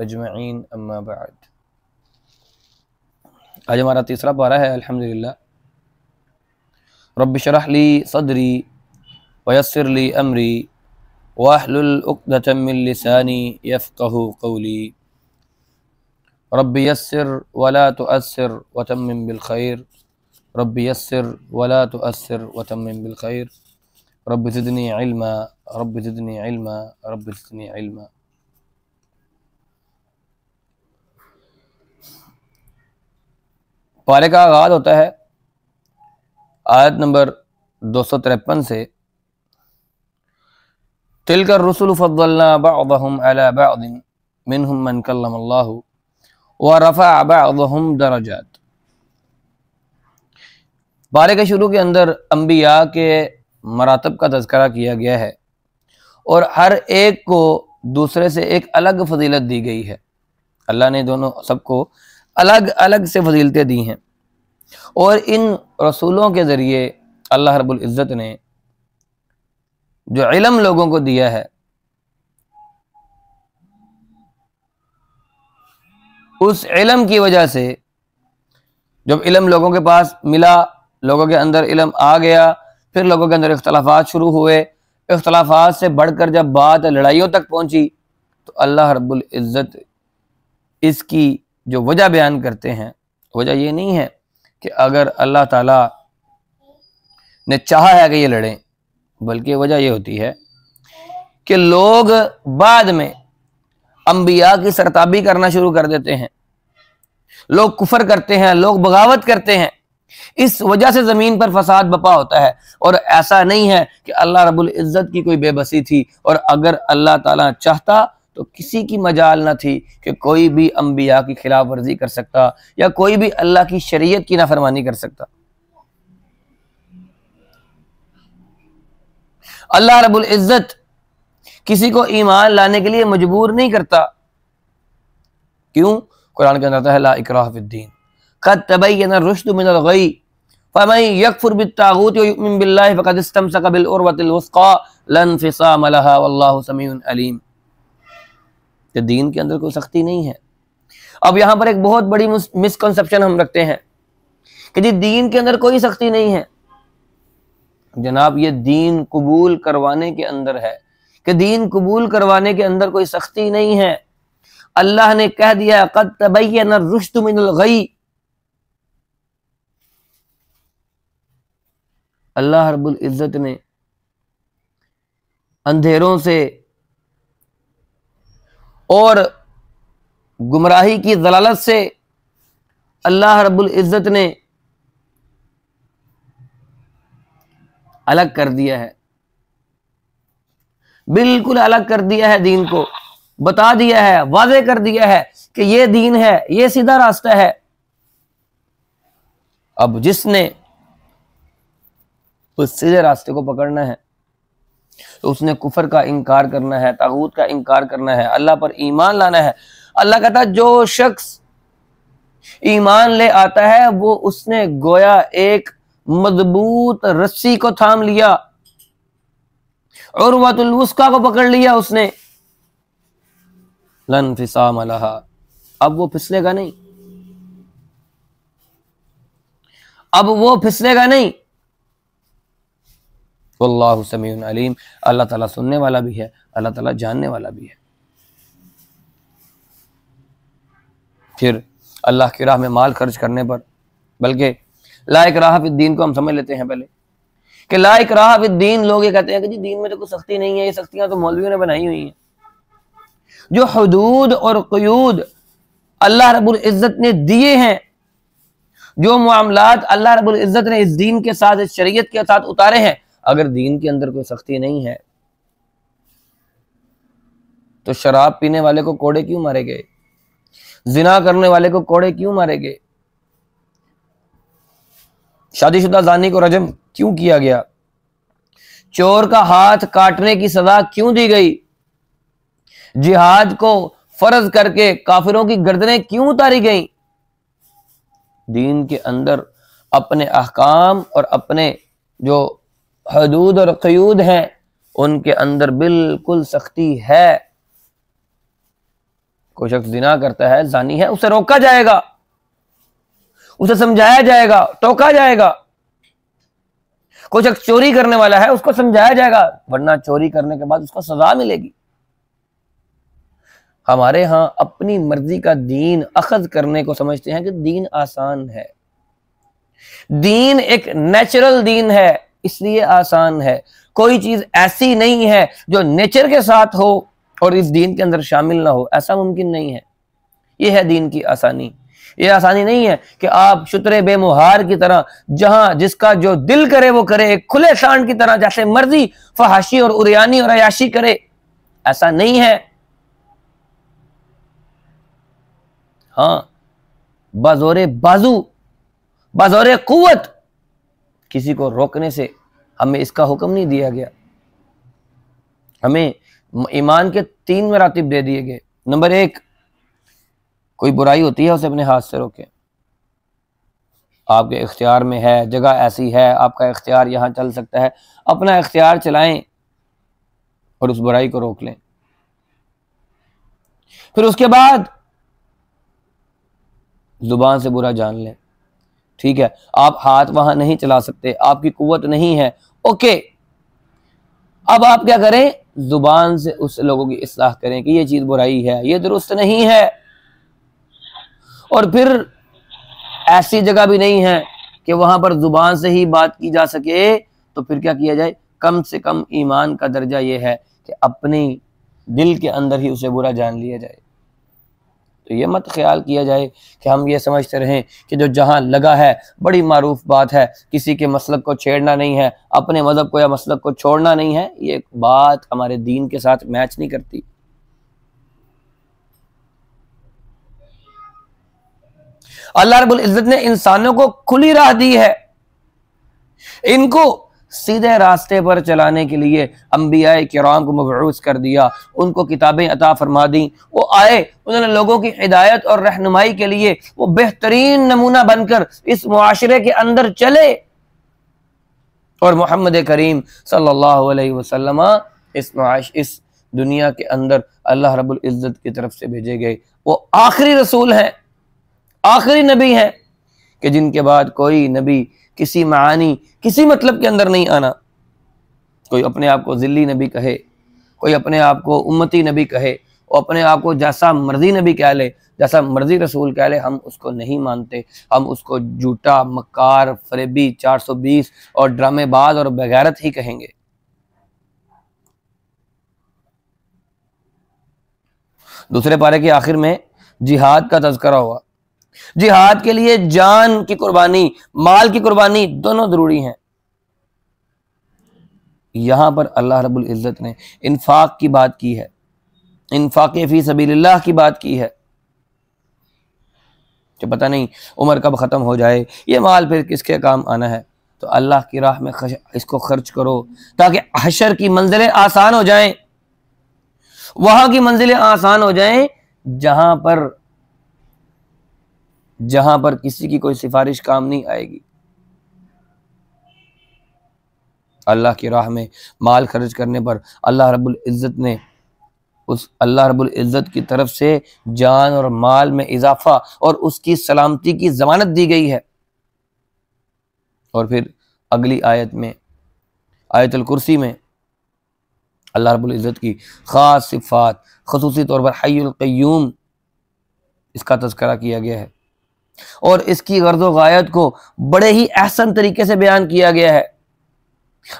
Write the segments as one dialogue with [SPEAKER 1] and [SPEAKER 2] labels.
[SPEAKER 1] अजमईन अम्मा बाद। आज हमारा तीसरा पारा है अल्हम्दुलिल्लाह। रब्बि शरह ली सदरी वयस्सिर ली अमरी वाहलुल उक़दतम मिन लिसानी यफ़क़हू क़ौली। रब्बि यस्सिर वला तुअस्सिर वतम्मिम बिल खैर। रब्बि यस्सिर वला तुअस्सिर वतम्मिम बिल खैर। Rabbi ज़िदनी इल्मा rabbi ज़िदनी इल्मा rabbi ज़िदनी इल्मा। पारे का आगाज़ होता है आयत नंबर 253 से। तिलका रुसुल फद्दलना बअदहुम अला बअदिन मिनहुम मन कल्लमल्लाहु व रफ़अ बअदहुम दरजात। पारे के शुरू के अंदर अंबिया के मरातब का तज़किरा किया गया है और हर एक को दूसरे से एक अलग फजीलत दी गई है। अल्लाह ने दोनों सबको अलग अलग से फजीलतें दी हैं और इन रसूलों के ज़रिए अल्लाह रब्बुल इज़्ज़त ने जो इल्म लोगों को दिया है उस इल्म की वजह से जब इल्म लोगों के पास मिला, लोगों के अंदर इल्म आ गया, फिर लोगों के अंदर इख्तलाफात शुरू हुए। इख्तलाफात से बढ़कर जब बात लड़ाइयों तक पहुंची तो अल्लाह रब्बुल इज़्ज़त इसकी जो वजह बयान करते हैं, वजह ये नहीं है कि अगर अल्लाह ताला ने चाहा है कि ये लड़ें, बल्कि वजह ये होती है कि लोग बाद में अंबिया की सरताबी करना शुरू कर देते हैं, लोग कुफर करते हैं, लोग बगावत करते हैं। इस वजह से ज़मीन पर फसाद बपा होता है। और ऐसा नहीं है कि अल्लाह रब्बुल इज़्ज़त की कोई बेबसी थी और अगर अल्लाह ताला चाहता तो किसी की मजाल न थी कि कोई भी अंबिया की खिलाफ वर्जी कर सकता या कोई भी अल्लाह की शरीयत की नाफरमानी कर सकता। अल्लाह रब्बुल इज़्ज़त किसी को ईमान लाने के लिए मजबूर नहीं करता। क्यों? कुरान के अंदर आता है ला इकराह फिद्दीन क़द तबय्यना रुश्दु मिनल गयy फमन यकफुर बित्तागूत व युमिन बिल्लाहि फ़क़द इस्तमसक बिल उर्वतिल वुस्क़ा ला इंफ़िसाम लहा वल्लाहु समीउन अलीम। कि दीन के अंदर कोई सख्ती नहीं है। अब यहाँ पर एक बहुत बड़ी मिसकंसेप्शन हम रखते हैं कि जी दीन के अंदर कोई सख्ती नहीं है। जनाब ये दीन कबूल करवाने के अंदर है कि दीन कबूल करवाने के अंदर कोई सख्ती नहीं है। अल्लाह ने कह दिया क़द तबय्यना रुश्दु मिनल गयy। अल्लाह रब्बुल इज़्ज़त ने अंधेरों से और गुमराही की ज़लालत से अल्लाह रब्बुल इज़्ज़त ने अलग कर दिया है, बिल्कुल अलग कर दिया है। दीन को बता दिया है, वाज़े कर दिया है कि ये दीन है, ये सीधा रास्ता है। अब जिसने उस सीधे रास्ते को पकड़ना है तो उसने कुफर का इनकार करना है, तागूत का इनकार करना है, अल्लाह पर ईमान लाना है। अल्लाह कहता है जो शख्स ईमान ले आता है वो उसने गोया एक मजबूत रस्सी को थाम लिया, उर्वतुल वुस्का को पकड़ लिया उसने। लन फिसाम लहा, अब वो फिसलेगा नहीं, अब वो फिसलेगा नहीं। वल्लाहु समीउन अलीम, अल्लाह ताला सुनने वाला भी है, अल्लाह ताला जानने वाला भी है। फिर अल्लाह की राह में माल खर्च करने पर, बल्कि ला इकराह फिद्दीन को हम समझ लेते हैं पहले कि ला इकराह फिद्दीन, लोग ये कहते हैं कि जी दीन में तो कोई सख्ती नहीं है, ये सख्तियां तो मौलवियों ने बनाई हुई हैं। जो हुदूद और क़ुयूद अल्लाह रब्बुल इज़्ज़त ने दिए हैं, जो मामलात अल्लाह रब्बुल इज़्ज़त ने इस दीन के साथ, इस शरीयत के साथ उतारे हैं, अगर दीन के अंदर कोई सख्ती नहीं है तो शराब पीने वाले को कोड़े क्यों मारे गए? जिना करने वाले को कोड़े क्यों मारे गए? शादीशुदा जानी को रजम क्यों किया गया? चोर का हाथ काटने की सजा क्यों दी गई? जिहाद को फर्ज करके काफिरों की गर्दनें क्यों उतारी गई? दीन के अंदर अपने अहकाम और अपने जो हदूद और क़यूद हैं उनके अंदर बिल्कुल सख्ती है। कोई शख्स जिना करता है, जानी है, उसे रोका जाएगा, उसे समझाया जाएगा, टोका जाएगा। कोई शख्स चोरी करने वाला है, उसको समझाया जाएगा, वरना चोरी करने के बाद उसको सजा मिलेगी। हमारे यहां अपनी मर्जी का दीन अखज़ करने को समझते हैं कि दीन आसान है। दीन एक नेचुरल दीन है, इसलिए आसान है। कोई चीज ऐसी नहीं है जो नेचर के साथ हो और इस दीन के अंदर शामिल ना हो, ऐसा मुमकिन नहीं है। यह है दीन की आसानी। ये आसानी नहीं है कि आप शुतरे बेमुहार की तरह जहां जिसका जो दिल करे वो करे, एक खुले सांड की तरह जैसे मर्जी फहाशी और उरियानी और अयाशी करे, ऐसा नहीं है। हाँ, बाज़ोरे बाजू, बाज़ोरे कुव्वत किसी को रोकने से हमें इसका हुक्म नहीं दिया गया। हमें ईमान के 3 मरातिब दे दिए गए। नंबर 1, कोई बुराई होती है उसे अपने हाथ से रोकें। आपके इख्तियार में है, जगह ऐसी है, आपका इख्तियार यहां चल सकता है, अपना इख्तियार चलाएं और उस बुराई को रोक लें। फिर उसके बाद जुबान से बुरा जान लें। ठीक है, आप हाथ वहां नहीं चला सकते, आपकी कुव्वत नहीं है, ओके, अब आप क्या करें? जुबान से उस लोगों की इस्लाह करें कि ये चीज बुराई है, ये दुरुस्त नहीं है। और फिर ऐसी जगह भी नहीं है कि वहां पर जुबान से ही बात की जा सके, तो फिर क्या किया जाए? कम से कम ईमान का दर्जा यह है कि अपने दिल के अंदर ही उसे बुरा जान लिया जाए। तो ये मत ख्याल किया जाए कि हम ये समझते रहें कि जो जहां लगा है बड़ी मारूफ बात है, किसी के मसलक को छेड़ना नहीं है, अपने मजहब को या मसलक को छोड़ना नहीं है, ये बात हमारे दीन के साथ मैच नहीं करती। अल्लाह रब्बुल इज्जत ने इंसानों को खुली राह दी है, इनको सीधे रास्ते पर चलाने के लिए अंबियाए किराम को मबऊस कर दिया, उनको किताबें अता फरमा दी, वो आए, उन्होंने लोगों की हिदायत और रहनुमाई के लिए वो बेहतरीन नमूना बनकर इस मुआशरे के अंदर चले। और मोहम्मद करीम सल्लल्लाहु अलैहि वसल्लम इस दुनिया के अंदर अल्लाह रब्बुल इज्जत की तरफ से भेजे गए। वो आखिरी रसूल हैं, आखिरी नबी हैं कि जिनके बाद कोई नबी किसी मानी, किसी मतलब के अंदर नहीं आना। कोई अपने आप को जिल्ली नबी कहे, कोई अपने आप को उम्मती नबी कहे, वो अपने आप को जैसा मर्जी नबी कह ले, जैसा मर्जी रसूल कह ले, हम उसको नहीं मानते। हम उसको झूठा, मक्कार, फरेबी, 420 और ड्रामेबाज और बेगैरत ही कहेंगे। दूसरे पारे के आखिर में जिहाद का तज़किरा हुआ। जिहाद के लिए जान की कुर्बानी, माल की कुर्बानी दोनों जरूरी हैं। यहां पर अल्लाह रब्बुल इज्जत ने इन्फाक की बात की है, इन्फाक फी सबीलिल्लाह की बात की है कि पता नहीं उम्र कब ख़त्म हो जाए, ये माल फिर किसके काम आना है, तो अल्लाह की राह में इसको खर्च करो ताकि हशर की मंजिलें आसान हो जाएं, वहां की मंजिलें आसान हो जाएं जहां पर किसी की कोई सिफारिश काम नहीं आएगी। अल्लाह की राह में माल खर्च करने पर अल्लाह रब्बुल इज्जत ने उस अल्लाह रब्बुल इज्जत की तरफ से जान और माल में इजाफा और उसकी सलामती की जमानत दी गई है। और फिर अगली आयत में, आयतुल कुर्सी में, अल्लाह रब्बुल इज्जत की खास सिफात, खुसूसी तौर पर हय्युल क़य्यूम, इसका तज़किरा किया गया है और इसकी गर्ज़ व गायत को बड़े ही अहसन तरीके से बयान किया गया है।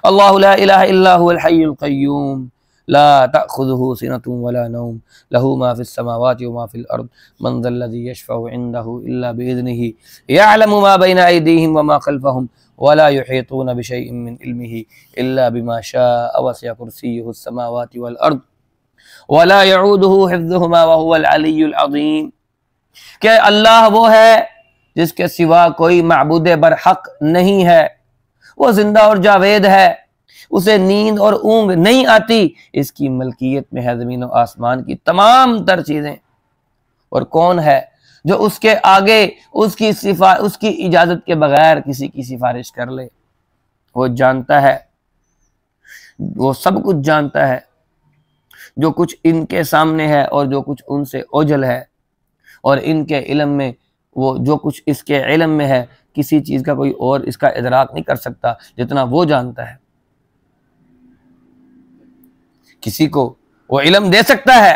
[SPEAKER 1] अल्लाहु ला इलाहा इल्ला हुवल हय्युल क़य्यूम ला तअखुज़ुहु सिनतुन वला नौम लहू मा फिस समावाति व मा फिल अर्द मन ज़ल्लज़ी यशफ़उ इंदहु इल्ला बिइज़्निही यअलमु मा बैना अयदीहिम व मा खल्फ़हुम वला युहीतूना बिशैइन मिन इल्मिही इल्ला बिमा शाअ वसिअ कुर्सियुहु समावाति वल अर्द वला यऊदुहु हिफ्ज़ुहुमा व हुवल अलिय्युल अज़ीम। कि अल्लाह वो है जिसके सिवा कोई माबूद बरहक नहीं है, वो जिंदा और जावेद है, उसे नींद और ऊंग नहीं आती, इसकी मलकियत में है ज़मीन और आसमान की तमाम तर चीज़ें। और कौन है जो उसके आगे उसकी इजाज़त के बगैर किसी की सिफारिश कर ले? वो जानता है, वो सब कुछ जानता है, जो कुछ इनके सामने है और जो कुछ उनसे ओझल है, और इनके इल्म में वो जो कुछ इसके इल्म में है किसी चीज़ का कोई और इसका इदराक नहीं कर सकता जितना वो जानता है। किसी को वो इल्म दे सकता है,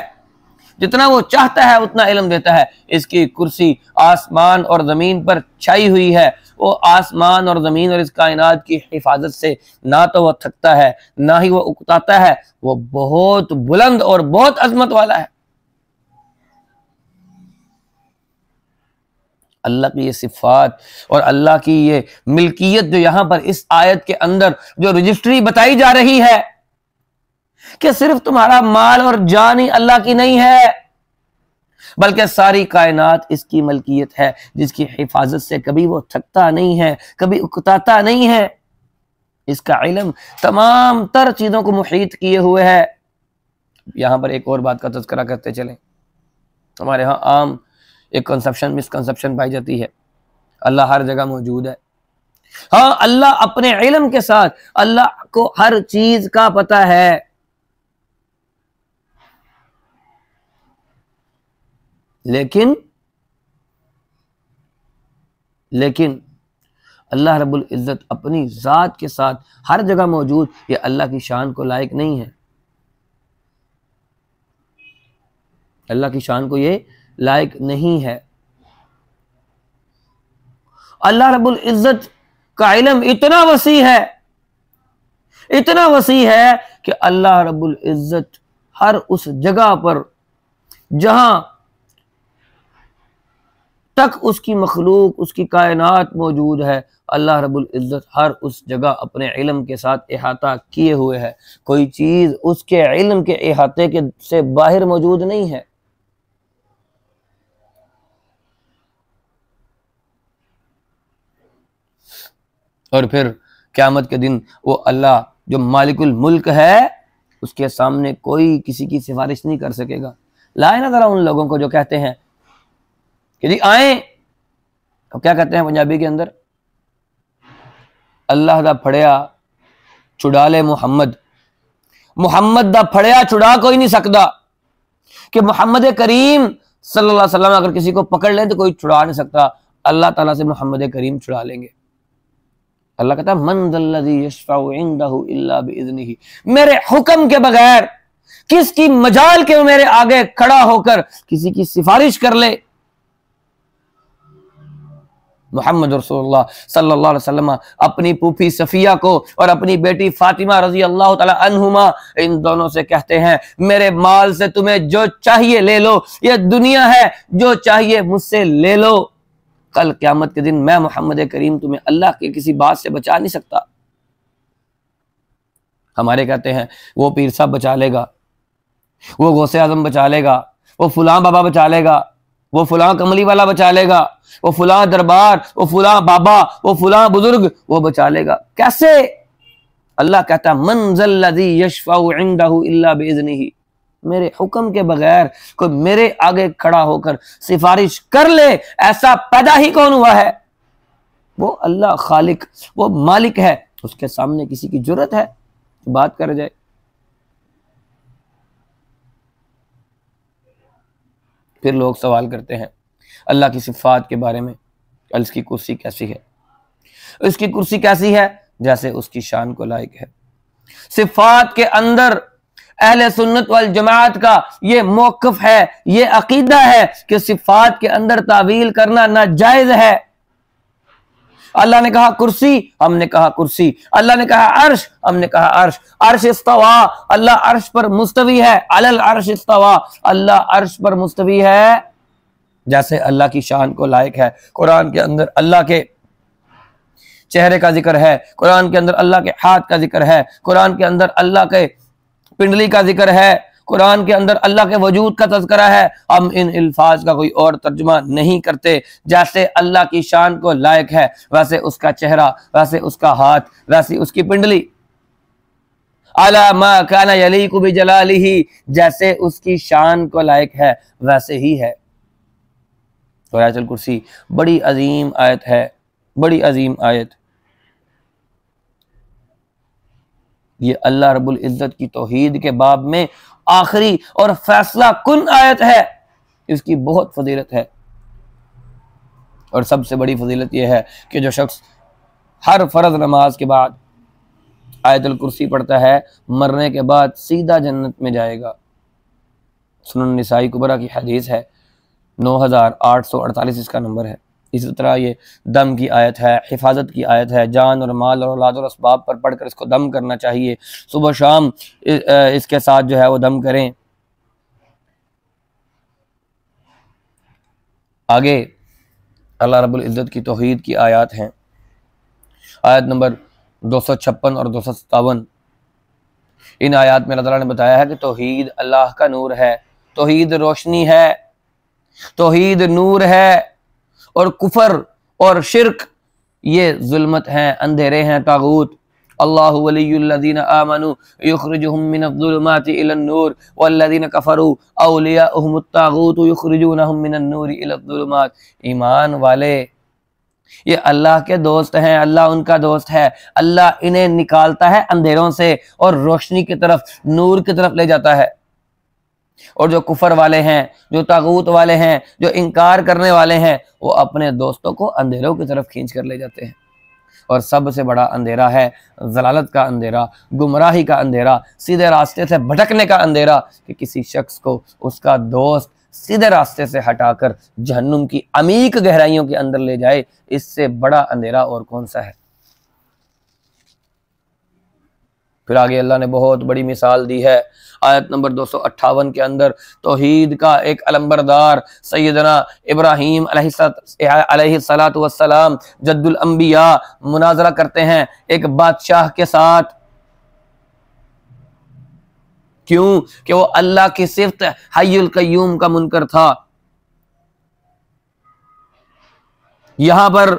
[SPEAKER 1] जितना वो चाहता है उतना इल्म देता है। इसकी कुर्सी आसमान और ज़मीन पर छाई हुई है, वो आसमान और ज़मीन और इस कायनात की हिफाजत से ना तो वह थकता है ना ही वो उकताता है। वो बहुत बुलंद और बहुत अजमत वाला है। अल्लाह की ये सिफात और अल्लाह की ये मिल्कियत जो यहां पर इस आयत के अंदर जो रजिस्ट्री बताई जा रही है कि सिर्फ तुम्हारा माल और जान ही अल्लाह की नहीं है, बल्कि सारी कायनात इसकी मलकियत है, जिसकी हिफाजत से कभी वो थकता नहीं है, कभी उकताता नहीं है। इसका इल्म तमाम तर चीजों को मुहीत किए हुए है। यहां पर एक और बात का तज़किरा करते चलें। हमारे यहाँ आम एक कंसेप्शन मिसकंसेप्शन पाई जाती है, अल्लाह हर जगह मौजूद है। हाँ, अल्लाह अपने इल्म के साथ अल्लाह को हर चीज का पता है, लेकिन अल्लाह रब्बुल इज्जत अपनी जात के साथ हर जगह मौजूद, ये अल्लाह की शान को लायक नहीं है। अल्लाह की शान को ये लायक नहीं है। अल्लाह रब्बुल इज्जत का इल्म इतना वसी है, इतना वसी है कि अल्लाह रब्बुल इज्जत हर उस जगह पर जहां तक उसकी मखलूक उसकी कायनात मौजूद है, अल्लाह रब्बुल इज्जत हर उस जगह अपने इल्म के साथ इहाता किए हुए है। कोई चीज उसके इल्म के इहाते के से बाहर मौजूद नहीं है। और फिर क़यामत के दिन वो अल्लाह जो मालिकुल मुल्क है, उसके सामने कोई किसी की सिफारिश नहीं कर सकेगा। लाए ना जरा उन लोगों को जो कहते हैं कि जी आए, अब क्या कहते हैं पंजाबी के अंदर, अल्लाह दा फड़िया छुड़ा ले मुहम्मद, मुहम्मद दा फड़िया छुड़ा कोई नहीं सकता। कि मोहम्मद करीम सल्लल्लाहु अलैहि वसल्लम अगर किसी को पकड़ लें तो कोई छुड़ा नहीं सकता, अल्लाह ताला से मोहम्मद करीम छुड़ा लेंगे। अल्लाह कहता है मन ज़ल्लज़ी यशफ़उ इंदहु इल्ला बिइज़्निही, मेरे हुक्म के बगैर किसकी मजाल के मेरे आगे खड़ा होकर किसी की सिफारिश कर ले। मोहम्मद रसूलुल्लाह सल्लल्लाहु अलैहि वसल्लम अपनी फूफी सफिया को और अपनी बेटी फातिमा रजी अल्लाह ताला अन्हुमा, इन दोनों से कहते हैं मेरे माल से तुम्हें जो चाहिए ले लो, ये दुनिया है, जो चाहिए मुझसे ले लो। कल क़यामत के दिन मैं मोहम्मद करीम तुम्हें अल्लाह के किसी बात से बचा नहीं सकता। हमारे कहते हैं वो पीर साहब बचा लेगा, वो गौसे आजम बचा लेगा, वो फुलां बाबा बचा लेगा, वो फुलां कमली वाला बचा लेगा, वो फुलां दरबार, वो फुलां बाबा, वो फुलां बुजुर्ग वो बचा लेगा। कैसे? अल्लाह कहता है मन ज़ल्लज़ी यशफ़उ इंदहु इल्ला बिइज़्निही, मेरे हुक्म के बगैर कोई मेरे आगे खड़ा होकर सिफारिश कर ले, ऐसा पैदा ही कौन हुआ है? वो अल्लाह खालिक, वो मालिक है, उसके सामने किसी की जुर्रत है बात कर जाए? फिर लोग सवाल करते हैं अल्लाह की सिफात के बारे में, इसकी कुर्सी कैसी है? इसकी कुर्सी कैसी है? जैसे उसकी शान को लायक है। सिफात के अंदर अहले सुन्नत वल जमात का ये मौक़िफ़ है, ये अकीदा है कि सिफात के अंदर तावील करना नाजायज है। अल्लाह ने कहा कुर्सी, हमने कहा कुर्सी। अल्लाह ने कहा अर्श, हमने कहा अर्श। अर्श इस्तवा, अल्लाह अर्श पर मुस्तवी है। अलल अर्श इस्तवा, अल्लाह अर्श पर मुस्तवी है। जैसे अल्लाह की शान को लायक है। कुरान के अंदर अल्लाह के चेहरे का जिक्र है, कुरान के अंदर अल्लाह के हाथ का जिक्र है, कुरान के अंदर अल्लाह के पिंडली का जिक्र है, कुरान के अंदर अल्लाह के वजूद का तज़किरा है। हम इन अल्फाज का कोई और तर्जुमा नहीं करते। जैसे अल्लाह की शान को लायक है, वैसे उसका चेहरा, वैसे उसका हाथ, वैसी उसकी पिंडली। अला मा काना यलीकु बिजलालिही, जैसे उसकी शान को लायक है वैसे ही है। तो आयतुल कुर्सी बड़ी अजीम आयत है, बड़ी अजीम आयत। ये अल्लाह रब्बुल इज्जत की तौहीद के बाब में आखिरी और फैसला कुन आयत है। इसकी बहुत फजीलत है और सबसे बड़ी फजीलत यह है कि जो शख्स हर फर्ज नमाज के बाद आयतुल कुर्सी पढ़ता है, मरने के बाद सीधा जन्नत में जाएगा। सुनन निसाई कुबरा की हदीस है, 9848 इसका नंबर है। इसी तरह ये दम की आयत है, हिफाजत की आयत है। जान और माल और औलाद और असबाब पर पढ़कर इसको दम करना चाहिए। सुबह शाम इसके साथ जो है वो दम करें। आगे अल्लाह रब्बुल इज़्ज़त की तौहीद की आयत हैं। आयत नंबर 256 और 257। इन आयत में अल्लाह ताला ने बताया है कि तौहीद अल्लाह का नूर है, तौहीद रोशनी है, तौहीद नूर है, और कुफर और शिर्क ये जुल्मत हैं, अंधेरे हैं, तागूत। अल्लाहु वलियुल्लज़ीना आमनु युखरिजुहुम मिनज़्ज़ुलुमाति इलन-नूर वल्लज़ीना कफ़रू औलियाउहुमुत तागूतु युखरिजूनहुम मिनन-नूरि इलज़्ज़ुलुमात। ईमान वाले ये अल्लाह के दोस्त हैं, अल्लाह उनका दोस्त है। अल्लाह इन्हें निकालता है अंधेरों से और रोशनी की तरफ, नूर की तरफ ले जाता है। और जो कुफर वाले हैं, जो तागूत वाले हैं, जो इनकार करने वाले हैं, वो अपने दोस्तों को अंधेरों की तरफ खींच कर ले जाते हैं। और सबसे बड़ा अंधेरा है जलालत का अंधेरा, गुमराही का अंधेरा, सीधे रास्ते से भटकने का अंधेरा, कि किसी शख्स को उसका दोस्त सीधे रास्ते से हटाकर जहन्नुम की अमीक गहराइयों के अंदर ले जाए। इससे बड़ा अंधेरा और कौन सा है। फिर आगे अल्लाह ने बहुत बड़ी मिसाल दी है। आयत नंबर 258 के अंदर तौहीद का एक अलंबरदार सैयदना इब्राहीम अलैहिस्सलातु वस्सलाम जद्दुल अंबिया मुनाजरा करते हैं एक बादशाह के साथ। क्यों? कि वो अल्लाह की सिफ्त हय्युल कय्यूम का मुनकर था। यहां पर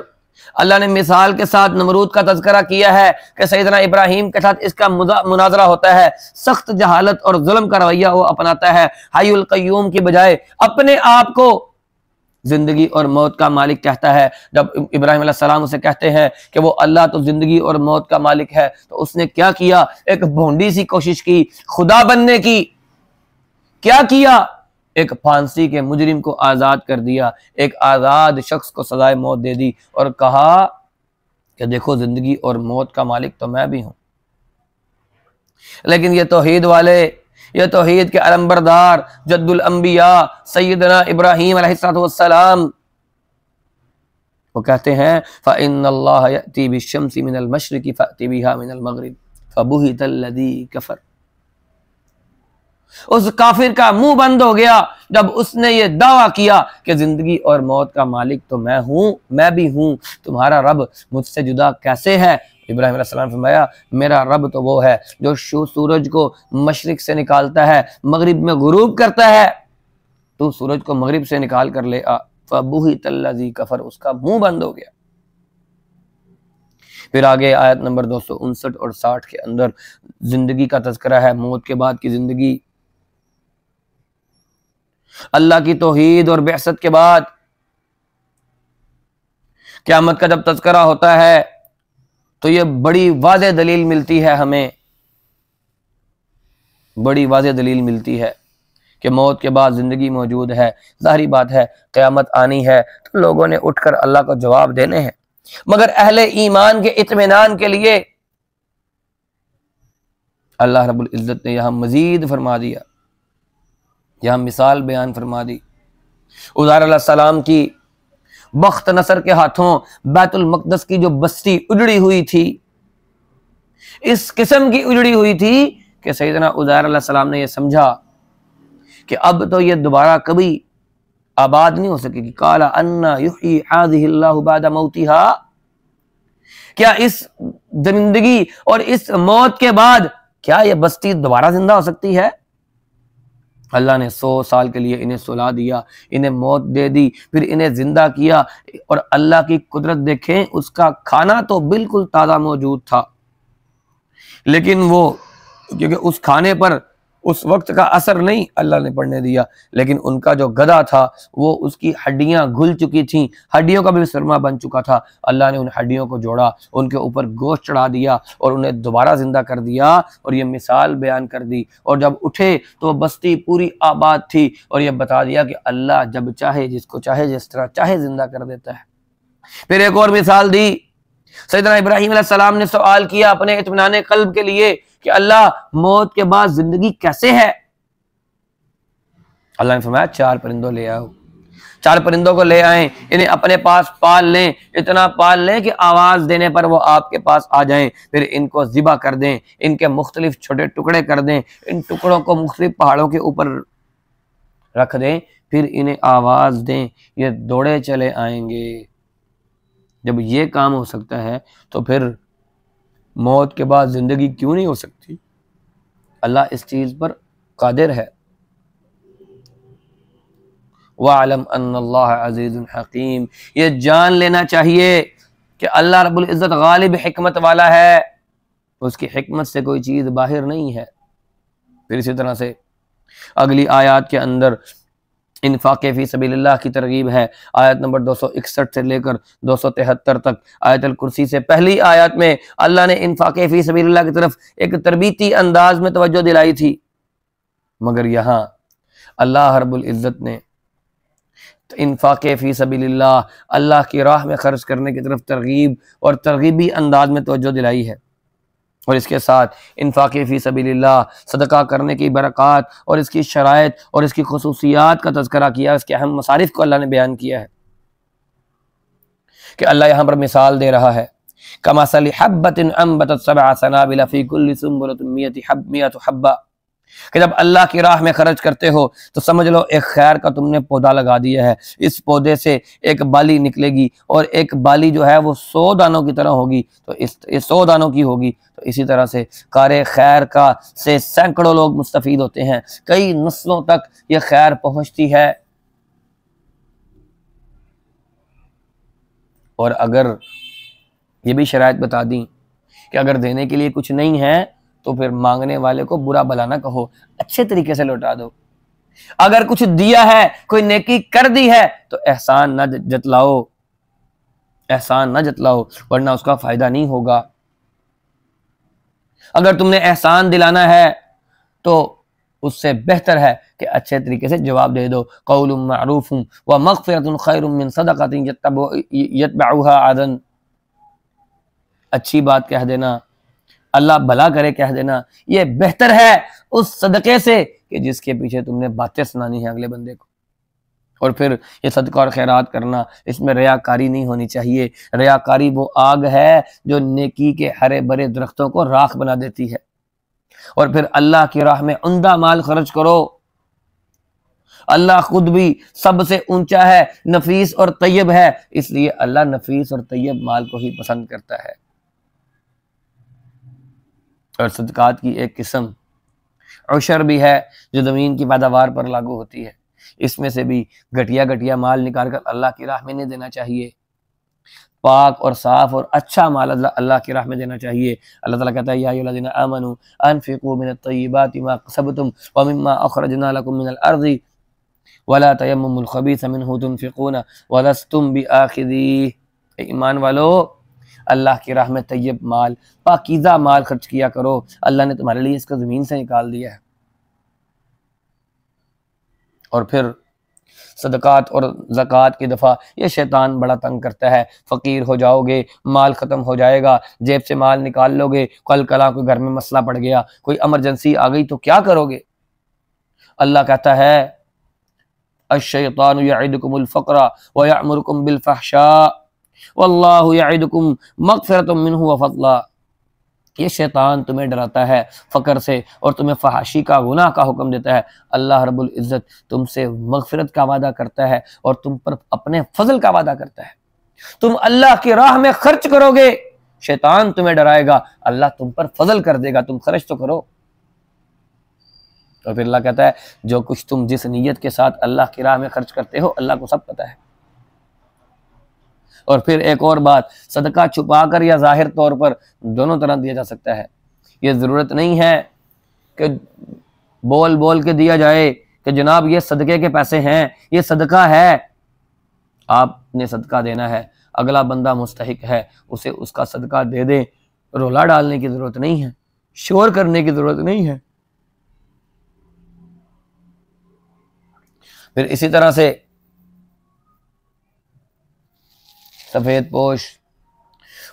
[SPEAKER 1] अल्लाह ने मिसाल के साथ नमरूद का तज़किरा किया है कि सैयदना इब्राहीम के साथ इसका मुनाजरा होता है। सख्त जहालत और जुल्म का रवैया वो अपनाता है। हय्युल कय्यूम की बजाय अपने आप को जिंदगी और मौत का मालिक कहता है। जब इब्राहीम अलैहिस्सलाम उसे कहते हैं कि वो अल्लाह तो जिंदगी और मौत का मालिक है, तो उसने क्या किया? एक भोंडी सी कोशिश की खुदा बनने की। क्या किया? एक फांसी के मुजरिम को आजाद कर दिया, एक आजाद शख्स को सजाए मौत दे दी और कहा कि देखो जिंदगी और मौत का मालिक तो मैं भी हूं। लेकिन ये तौहीद वाले, ये तौहीद के अलंबरदार जद्दुल अंबिया सैयदना इब्राहीम अलैहिस्सलाम, वो कहते हैं फ़इन्नल्लाह यअती बिश्शम्सि मिनल मशरिक़ि फ़अती बिहा मिनल मग़रिब फ़बुहितल्लज़ी कफ़र। उस काफिर का मुंह बंद हो गया जब उसने ये दावा किया कि जिंदगी और मौत का मालिक तो मैं हूं, मैं भी हूं, तुम्हारा रब मुझसे जुदा कैसे है? इब्राहीम अलैहिस्सलाम फरमाया मेरा रब तो वो है जो सूरज को मशरिक से निकालता है, मगरिब में गुरूब करता है। तू सूरज को मगरिब से निकाल कर ले आ। फ़बुहितल्लज़ी कफ़र, उसका मुंह बंद हो गया। फिर आगे आयत नंबर 259 और 60 के अंदर जिंदगी का तज़किरा है, मौत के बाद की जिंदगी, अल्लाह की तौहीद और बिअसत के बाद क़यामत का जब तज़किरा होता है तो ये बड़ी वाज़ेह दलील मिलती है, हमें बड़ी वाज़ेह दलील मिलती है कि मौत के बाद जिंदगी मौजूद है। ज़ाहिरी बात है क़यामत आनी है तो लोगों ने उठकर अल्लाह को जवाब देने हैं। मगर अहले ईमान के इत्मीनान के लिए अल्लाह रब्बुल इज़्ज़त ने यहां मजीद फरमा दिया, यहां मिसाल बयान फरमा दी। उज़ैर अलैहिस्सलाम की बख्त नसर के हाथों बैतुल मक़दस की जो बस्ती उजड़ी हुई थी, इस किस्म की उजड़ी हुई थी कि सैयदना उज़ैर अलैहिस्सलाम ने यह समझा कि अब तो ये दोबारा कभी आबाद नहीं हो सकेगी। काला अन्ना युहयी हाज़िहिल्लाहु बअदा मौतिहा, क्या इस जिंदगी और इस मौत के बाद क्या ये बस्ती दोबारा जिंदा हो सकती है? अल्लाह ने 100 साल के लिए इन्हें सुला दिया, इन्हें मौत दे दी, फिर इन्हें जिंदा किया। और अल्लाह की कुदरत देखें, उसका खाना तो बिल्कुल ताज़ा मौजूद था, लेकिन वो क्योंकि उस खाने पर उस वक्त का असर नहीं अल्लाह ने पड़ने दिया, लेकिन उनका जो गधा था वो उसकी हड्डियां घुल चुकी थीं, हड्डियों का भी सुरमा बन चुका था। अल्लाह ने उन हड्डियों को जोड़ा, उनके ऊपर गोश्त चढ़ा दिया और उन्हें दोबारा जिंदा कर दिया और ये मिसाल बयान कर दी। और जब उठे तो बस्ती पूरी आबाद थी और ये बता दिया कि अल्लाह जब चाहे जिसको चाहे जिस तरह चाहे जिंदा कर देता है। फिर एक और मिसाल दी, सैयदना इब्राहीम अलैहिस्सलाम ने सवाल किया अपने इत्मीनान कल्ब के लिए कि अल्लाह मौत के बाद जिंदगी कैसे है? अल्लाह ने फरमाया 4 परिंदों ले आओ। 4 परिंदों को ले आए, इन्हें अपने पास पाल लें, इतना पाल लें कि आवाज देने पर वो आपके पास आ जाएं, फिर इनको ज़िबा कर दें, इनके मुख्तलिफ छोटे टुकड़े कर दें, इन टुकड़ों को मुख्तलिफ पहाड़ों के ऊपर रख दें, फिर इन्हें आवाज दें, ये दौड़े चले आएंगे। जब ये काम हो सकता है तो फिर मौत के बाद जिंदगी क्यों नहीं हो सकती? अल्लाह इस चीज पर कादिर है। वअलम अन्नल्लाह अज़ीज़ुन हकीम, ये जान लेना चाहिए कि अल्लाह रब्बुल इज़्ज़त गालिब हिकमत वाला है, उसकी हिकमत से कोई चीज बाहर नहीं है। फिर इसी तरह से अगली आयत के अंदर इन्फाक़े फ़ी सबीलिल्लाह की तरगीब है। आयत नंबर 261 से लेकर 273 तक। आयतुल कुर्सी से पहली आयत में अल्लाह ने इन्फाक़े फ़ी सबीलिल्लाह की तरफ एक तरबीती अंदाज में तवज्जो दिलाई थी, मगर यहाँ अल्लाह रब्बुल इज़्ज़त ने इन्फाक़े फ़ी सबीलिल्लाह, अल्लाह की राह में खर्च करने की तरफ तरगीब और तरगीबी अंदाज में तवज्जो दिलाई है। और इसके साथ इन्फाक़े फ़ी सबीलिल्लाह, सदका करने की बरक़ात और इसकी शराइत और इसकी खुसूसियात का तज़किरा किया, इसके अहम मसारिफ़ को अल्लाह ने बयान किया है कि अल्लाह यहाँ पर मिसाल दे रहा है, कमसली हब्बतिन अंबतत सबअ सनाबिल फ़ी कुल्लि सुंबुलतिन मियतु हब्बा, कि जब अल्लाह की राह में खर्च करते हो तो समझ लो एक खैर का तुमने पौधा लगा दिया है, इस पौधे से एक बाली निकलेगी और एक बाली जो है वो 100 दानों की तरह होगी, तो इस 100 दानों की होगी। तो इसी तरह से कारे खैर का से सैकड़ों लोग मुस्तफीद होते हैं, कई नस्लों तक ये खैर पहुंचती है। और अगर ये भी शराइत बता दी कि अगर देने के लिए कुछ नहीं है तो फिर मांगने वाले को बुरा भला ना कहो, अच्छे तरीके से लौटा दो। अगर कुछ दिया है, कोई नेकी कर दी है तो एहसान ना जतलाओ, एहसान ना जतलाओ, वरना उसका फायदा नहीं होगा। अगर तुमने एहसान दिलाना है तो उससे बेहतर है कि अच्छे तरीके से जवाब दे दो। क़ौलुम मअरूफ़ुम व मग़फ़िरतुन ख़ैरुम मिन सदक़तिन यतबउहा अज़न, अच्छी बात कह देना, अल्लाह भला करे कह देना, ये बेहतर है उस सदक़े से कि जिसके पीछे तुमने बातें सुनानी है अगले बंदे को। और फिर ये सदका और खैरात करना, इसमें रियाकारी नहीं होनी चाहिए। रियाकारी वो आग है जो नेकी के हरे भरे दरख्तों को राख बना देती है। और फिर अल्लाह की राह में उम्दा माल खर्च करो। अल्लाह खुद भी सबसे ऊंचा है, नफीस और तैयब है, इसलिए अल्लाह नफीस और तैयब माल को ही पसंद करता है। और सदकात की एक किस्म उशर भी है जो ज़मीन की पैदावार पर लागू होती है, इसमें से भी घटिया घटिया माल निकाल कर अल्लाह की राह में नहीं देना चाहिए। पाक और साफ और अच्छा माल अल्लाह की राह में देना चाहिए। अल्लाह ताला कहता है या अय्युहल्लज़ीना आमनू अनफ़िक़ू मिनत तय्यिबाति मा कसबतुम व मिम्मा अख़रजना लकुम मिनल अर्ज़ि वला तयम्ममुल ख़बीसा मिन्हु तुनफ़िक़ूना व लस्तुम बिआख़िज़ीह। ईमान वालो, अल्लाह की राह में तैयब माल, पाकीज़ा माल खर्च किया करो। अल्लाह ने तुम्हारे लिए इसको ज़मीन से निकाल दिया है। और फिर सदकात और ज़कात की दफ़ा ये शैतान बड़ा तंग करता है। फ़कीर हो जाओगे, माल ख़त्म हो जाएगा, जेब से माल निकाल लोगे, कल कला कोई घर में मसला पड़ गया, कोई इमरजेंसी आ गई तो क्या करोगे? अल्लाह कहता है अश्शैतानु यइदुकुमुल फ़क़्र व यअमुरुकुम बिल फ़हशा वल्लाहु यइदुकुम मग़फ़िरतम मिन्हु व फ़ज़ला। ये शैतान तुम्हें डराता है फ़क्र से और तुम्हें फहाशी का गुनाह का हुक्म देता है। अल्लाह रब्बुल इज़्ज़त तुमसे मग़फ़िरत का वादा करता है और तुम पर अपने फजल का वादा करता है। तुम अल्लाह की राह में खर्च करोगे, शैतान तुम्हें डराएगा, अल्लाह तुम पर फजल कर देगा, तुम खर्च तो करो। और फिर अल्लाह कहता है जो कुछ तुम जिस नीयत के साथ अल्लाह की राह में खर्च करते हो अल्लाह को सब पता है। और फिर एक और बात, सदका छुपा कर या जाहिर तौर पर दोनों तरह दिया जा सकता है। ये ज़रूरत नहीं है कि बोल बोल के दिया जाए कि जनाब ये सदके के पैसे हैं, ये सदका है। आपने सदका देना है, अगला बंदा मुस्तहिक है, उसे उसका सदका दे दें। रोला डालने की ज़रूरत नहीं है, शोर करने की ज़रूरत नहीं है। फिर इसी तरह से सफ़ेद पोश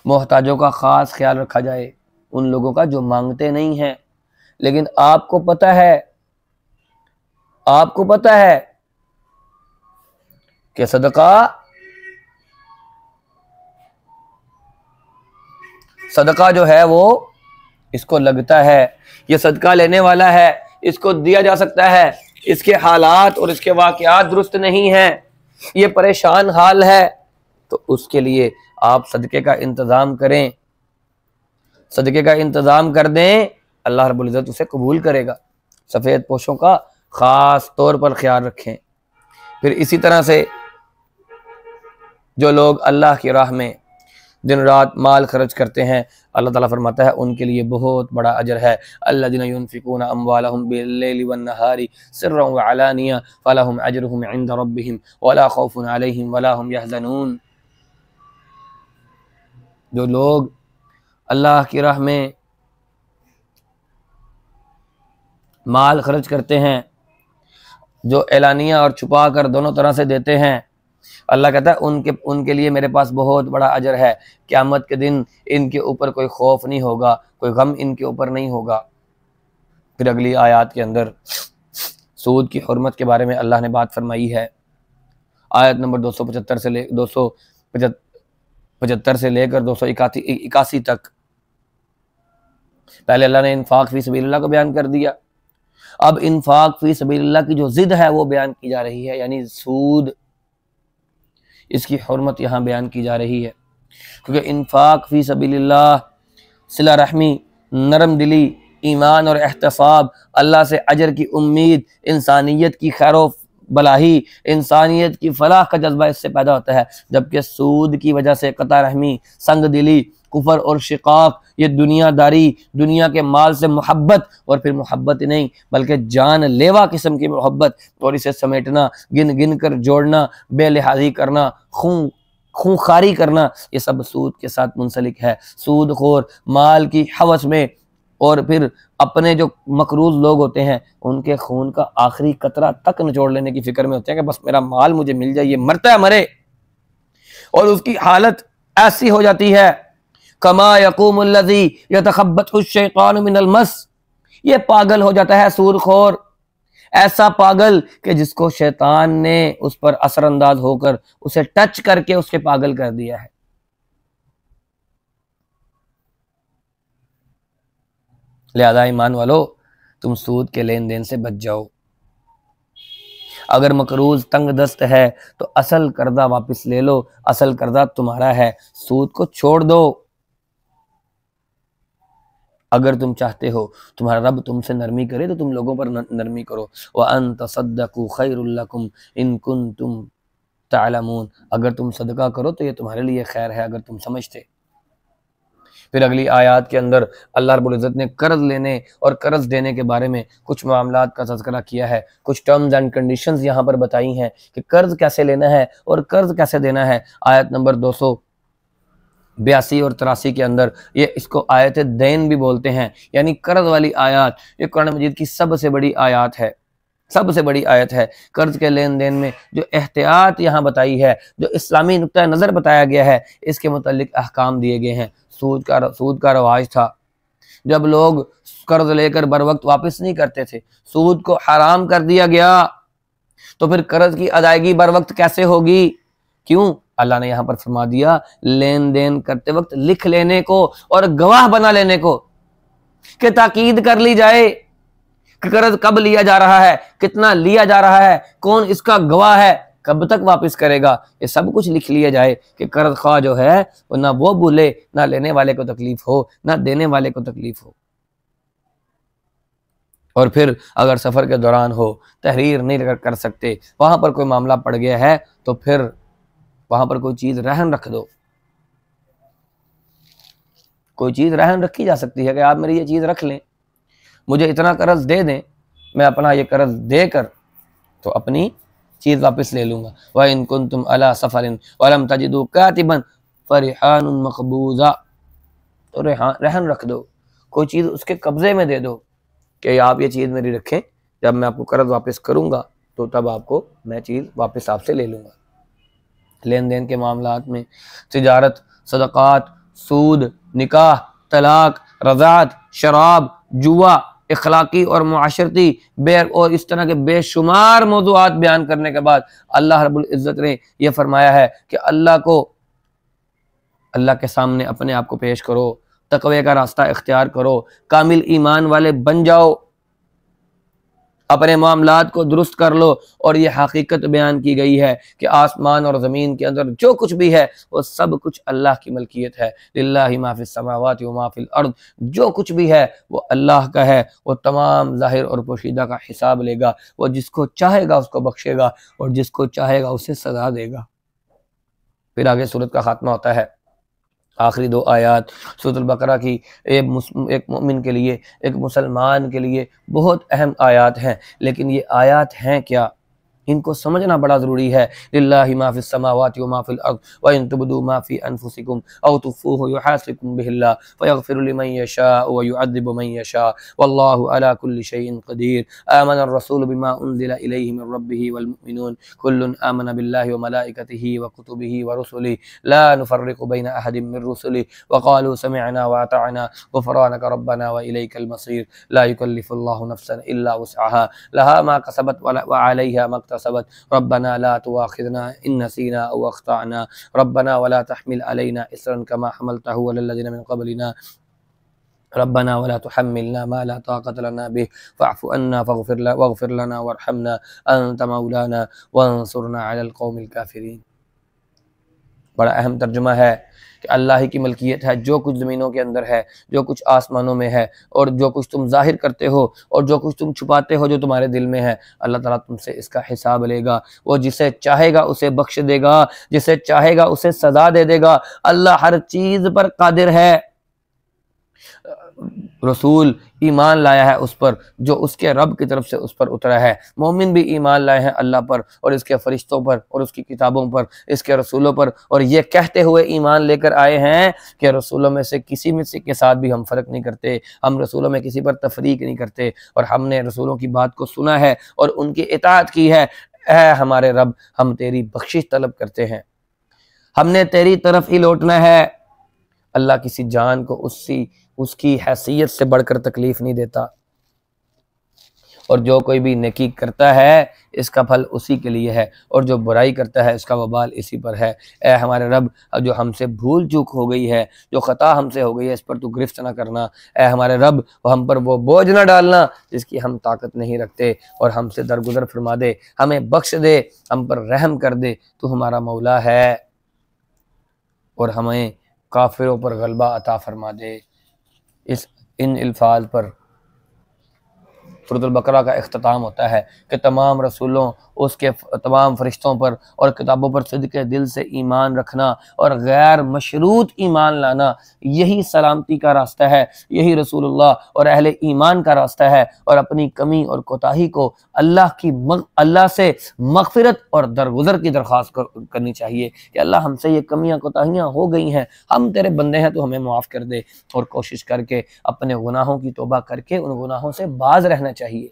[SPEAKER 1] मोहताजों का ख़ास ख्याल रखा जाए, उन लोगों का जो मांगते नहीं हैं लेकिन आपको पता है कि सदका जो है वो इसको लगता है, ये सदका लेने वाला है, इसको दिया जा सकता है, इसके हालात और इसके वाक़यात दुरुस्त नहीं हैं, ये परेशान हाल है, तो उसके लिए आप सदके का इंतज़ाम करें, सदके का इंतज़ाम कर दें, अल्लाह रब्बुल इज़्ज़त उसे कबूल करेगा। सफ़ेद पोशों का ख़ास तौर पर ख्याल रखें। फिर इसी तरह से जो लोग अल्लाह की राह में दिन रात माल खर्च करते हैं, अल्लाह ताला फरमाता है उनके लिए बहुत बड़ा अजर है। अल्लज़ीना युनफ़िक़ूना अम्वालहुम बिल्लैलि वन्नहारी सिर्रन व अलानिया फ़लहुम अजरुहुम इंदा रब्बिहिम वला खौफ़ुन अलैहिम वला हुम यहज़नून। जो लोग अल्लाह की राह में माल खर्च करते हैं, जो एलानिया और छुपा कर दोनों तरह से देते हैं, अल्लाह कहता है उनके लिए मेरे पास बहुत बड़ा अजर है। क़यामत के दिन इनके ऊपर कोई खौफ नहीं होगा, कोई गम इनके ऊपर नहीं होगा। फिर अगली आयत के अंदर सूद की हुर्मत के बारे में अल्लाह ने बात फरमाई है। आयत नंबर 275 से लेकर 281 तक। पहले अल्लाह ने इन्फाक फी सबीलिल्लाह को बयान कर दिया, अब इन्फाक फी सबीलिल्लाह की जो जिद है वो बयान की जा रही है, यानी सूद, इसकी हुर्मत यहाँ बयान की जा रही है। क्योंकि इन्फाक फी सबीलिल्लाह, सिला रहमी, नरम दिली, ईमान और एहतसाब, अल्लाह से अजर की उम्मीद, इंसानियत की खैर भलाई, इंसानियत की फलाह का जज्बा इससे पैदा होता है। जबकि सूद की वजह से कता रहमी, संग दिली, कुफर और शिकाक, ये दुनियादारी, दुनिया के माल से मोहब्बत, और फिर मोहब्बत ही नहीं बल्कि जान लेवा किस्म की मोहब्बत, और इसे समेटना, गिन गिन कर जोड़ना, बेलिहाजी करना, खूंखारी करना, ये सब सूद के साथ मुंसलिक है। सूद खोर माल की हवस में और फिर अपने जो मकरूज लोग होते हैं उनके खून का आखिरी कतरा तक निचोड़ लेने की फिक्र में होते हैं कि बस मेरा माल मुझे मिल जाए, ये मरता है मरे। और उसकी हालत ऐसी हो जाती है, कमा यक़ूमुल्लज़ी यतख़ब्बतहु शैतानु मिनल मस, ये पागल हो जाता है सूदखोर, ऐसा पागल कि जिसको शैतान ने उस पर असरअंदाज होकर उसे टच करके उसके पागल कर दिया है। लिहाजा ईमान वालो, तुम सूद के लेन देन से बच जाओ। अगर मकरूज तंग दस्त है तो असल कर्जा वापस ले लो, असल कर्जा तुम्हारा है, सूद को छोड़ दो। अगर तुम चाहते हो तुम्हारा रब तुमसे नरमी करे तो तुम लोगों पर नरमी करो। व अन तसद्दक़ू खैरुल लकुम इन कुंतुम तअलमून, अगर तुम सदका करो तो ये तुम्हारे लिए खैर है अगर तुम समझते। फिर अगली आयत के अंदर अल्लाह रब्बुल इज़्ज़त ने कर्ज लेने और कर्ज देने के बारे में कुछ मामलात का तज़किरा किया है, कुछ टर्म्स एंड कंडीशंस यहाँ पर बताई हैं कि कर्ज कैसे लेना है और कर्ज कैसे देना है। आयत नंबर 282 और 83 के अंदर, ये इसको आयत दैन भी बोलते हैं, यानी कर्ज वाली आयत। ये कुरान मजीद की सबसे बड़ी आयत है, सबसे बड़ी आयत है। कर्ज के लेन देन में जो एहतियात यहाँ बताई है, जो इस्लामी नुक्ता नज़र बताया गया है, इसके मुतालिक अहकाम दिए गए हैं। सूद का रवाज था, जब लोग कर्ज लेकर बर वक्त वापस नहीं करते थे, सूद को हराम कर दिया गया। तो फिर कर्ज की अदायगी बर वक्त कैसे होगी? क्यों? अल्लाह ने यहां पर फरमा दिया लेन देन करते वक्त लिख लेने को और गवाह बना लेने को, कि ताकीद कर ली जाए कि कर्ज कब लिया जा रहा है, कितना लिया जा रहा है, कौन इसका गवाह है, कब तक वापस करेगा, ये सब कुछ लिख लिया जाए कि कर्ज ख्वाह जो है वो ना वो भूले, ना लेने वाले को तकलीफ हो, ना देने वाले को तकलीफ हो। और फिर अगर सफर के दौरान हो, तहरीर नहीं कर सकते, वहां पर कोई मामला पड़ गया है, तो फिर वहां पर कोई चीज रहन रख दो। कोई चीज रहन रखी जा सकती है कि आप मेरी ये चीज रख लें, मुझे इतना कर्ज दे दें, मैं अपना ये कर्ज देकर तो अपनी चीज वापस ले लूंगा। व इन कुंतुम अला सफरिन वलम तजिदू कातिबन फरिहानुन मकबूजा, तो रहन रख दो, कोई चीज उसके कब्जे में दे दो कि आप ये चीज मेरी रखें, जब मैं आपको कर्ज वापस करूंगा तो तब आपको मैं चीज वापस आपसे ले लूंगा। लेन देन के मामलात में तिजारत, सदक़ात, सूद, निकाह, तलाक, रज़ात, शराब, जुआ, इखलाकी और मुआशरती बेर और इस तरह के बेशुमार मौज़ूआत बयान करने के बाद अल्लाह रब्बुल इज़्ज़त ने यह फरमाया है कि अल्लाह के सामने अपने आप को पेश करो, तक़वे का रास्ता इख्तियार करो, कामिल ईमान वाले बन जाओ, अपने मामलात को दुरुस्त कर लो। और ये हकीकत बयान की गई है कि आसमान और ज़मीन के अंदर जो कुछ भी है वो सब कुछ अल्लाह की मलकियत है। लिल्लाहि मा फिस समावाति व मा फिल अर्द, जो कुछ भी है वो अल्लाह का है, वो तमाम ज़ाहिर और पोशीदा का हिसाब लेगा, वो जिसको चाहेगा उसको बख्शेगा और जिसको चाहेगा उसे सज़ा देगा। फिर आगे सूरत का खात्मा होता है। आखिरी 2 आयात सूरह बकरा की एक मोमिन के लिए, एक मुसलमान के लिए बहुत अहम आयात हैं, लेकिन ये आयात हैं क्या, इनको समझना बड़ा ज़रूरी है। लिल्लाहि मा फिस समावाति व मा फिल अर्द व इन तुब्दू मा फी अनफुसिकुम औ तुख्फूहु युहासिबकुम बिहिल्लाह फयग़फिरु लिमन यशाअ व युअज़्ज़िबु मन यशाअ वल्लाहु अला कुल्लि शैइन क़दीर। आमना अर्रसूलु बिमा उन्ज़िला इलैहि मिन रब्बिहि वल मुमिनून कुल्लुन आमना बिल्लाहि व मलाइकतिहि व कुतुबिहि व रुसुलिहि ला नुफ़र्रिक़ु बैन अहदिन मिन रुसुलिहि व क़ालू समिअना व अतअना ग़ुफ़रानक रब्बना व इलैकल मसीर। ला युकल्लिफ़ुल्लाहु नफ़्सन इल्ला वुस्अहा लहा मा कसबत व अलैहा मा इक्तसबत रब्बना ला तुआखिज़ना इन नसीना औ अख़्ताअना रब्बना वला तहमिल अलैना इस्रन कमा हमलतहु अलल लज़ीना मिन क़ब्लिना रब्बना वला तुहम्मिलना मा ला ताक़त लना बिहि फ़अफ़ु अन्ना वग़फ़िर लना वरहमना अंत मौलाना वंसुरना अलल क़ौमिल काफ़िरीन। बड़ा अहम तर्जुमा है कि अल्लाह ही की मलकियत है, जो कुछ ज़मीनों के अंदर है, जो कुछ आसमानों में है, और जो कुछ तुम जाहिर करते हो और जो कुछ तुम छुपाते हो जो तुम्हारे दिल में है, अल्लाह ताला तुमसे इसका हिसाब लेगा। वो जिसे चाहेगा उसे बख्श देगा, जिसे चाहेगा उसे सज़ा दे देगा। अल्लाह हर चीज़ पर कादिर है। रसूल ईमान लाया है उस पर जो उसके रब की तरफ से उस पर उतरा है। मोमिन भी ईमान लाए हैं अल्लाह पर और इसके फरिश्तों पर और उसकी किताबों पर, इसके रसूलों पर, और ये कहते हुए ईमान लेकर आए हैं कि रसूलों में से किसी में से के साथ भी हम फ़र्क नहीं करते, हम रसूलों में किसी पर तफरीक नहीं करते, और हमने रसूलों की बात को सुना है और उनकी इताअत की है। ऐ हमारे रब, हम तेरी बख्शिश तलब करते हैं, हमने तेरी तरफ ही लौटना है। अल्लाह किसी जान को उसकी हैसियत से बढ़कर तकलीफ नहीं देता, और जो कोई भी नेकी करता है इसका फल उसी के लिए है, और जो बुराई करता है इसका वबाल इसी पर है। ए हमारे रब, जो हमसे भूल चूक हो गई है, जो ख़ता हमसे हो गई है, इस पर तू गिरफ्त ना करना। ए हमारे रब, हम पर वो बोझ ना डालना जिसकी हम ताकत नहीं रखते, और हमसे दरगुजर फरमा दे, हमें बख्श दे, हम पर रहम कर दे। तू हमारा मौला है और हमें काफिरों पर गलबा अता फरमा दे। इन अल्फाज पर सूरह बकरा का इख्तिताम होता है कि तमाम रसूलों, उसके तमाम फरिश्तों पर और किताबों पर सिद्क़े दिल से ईमान रखना और गैर मशरूत ईमान लाना, यही सलामती का रास्ता है, यही रसूलुल्लाह और अहले ईमान का रास्ता है। और अपनी कमी और कोताही को अल्लाह से मग़फ़िरत और दरगुज़र की दरख्वास्त करनी चाहिए कि अल्लाह, हमसे ये कमियाँ कोताहियाँ हो गई हैं, हम तेरे बंदे हैं, तो हमें माफ़ कर दे, और कोशिश करके अपने गुनाहों की तौबा करके उन गुनाहों से बाज रहना चाहिए।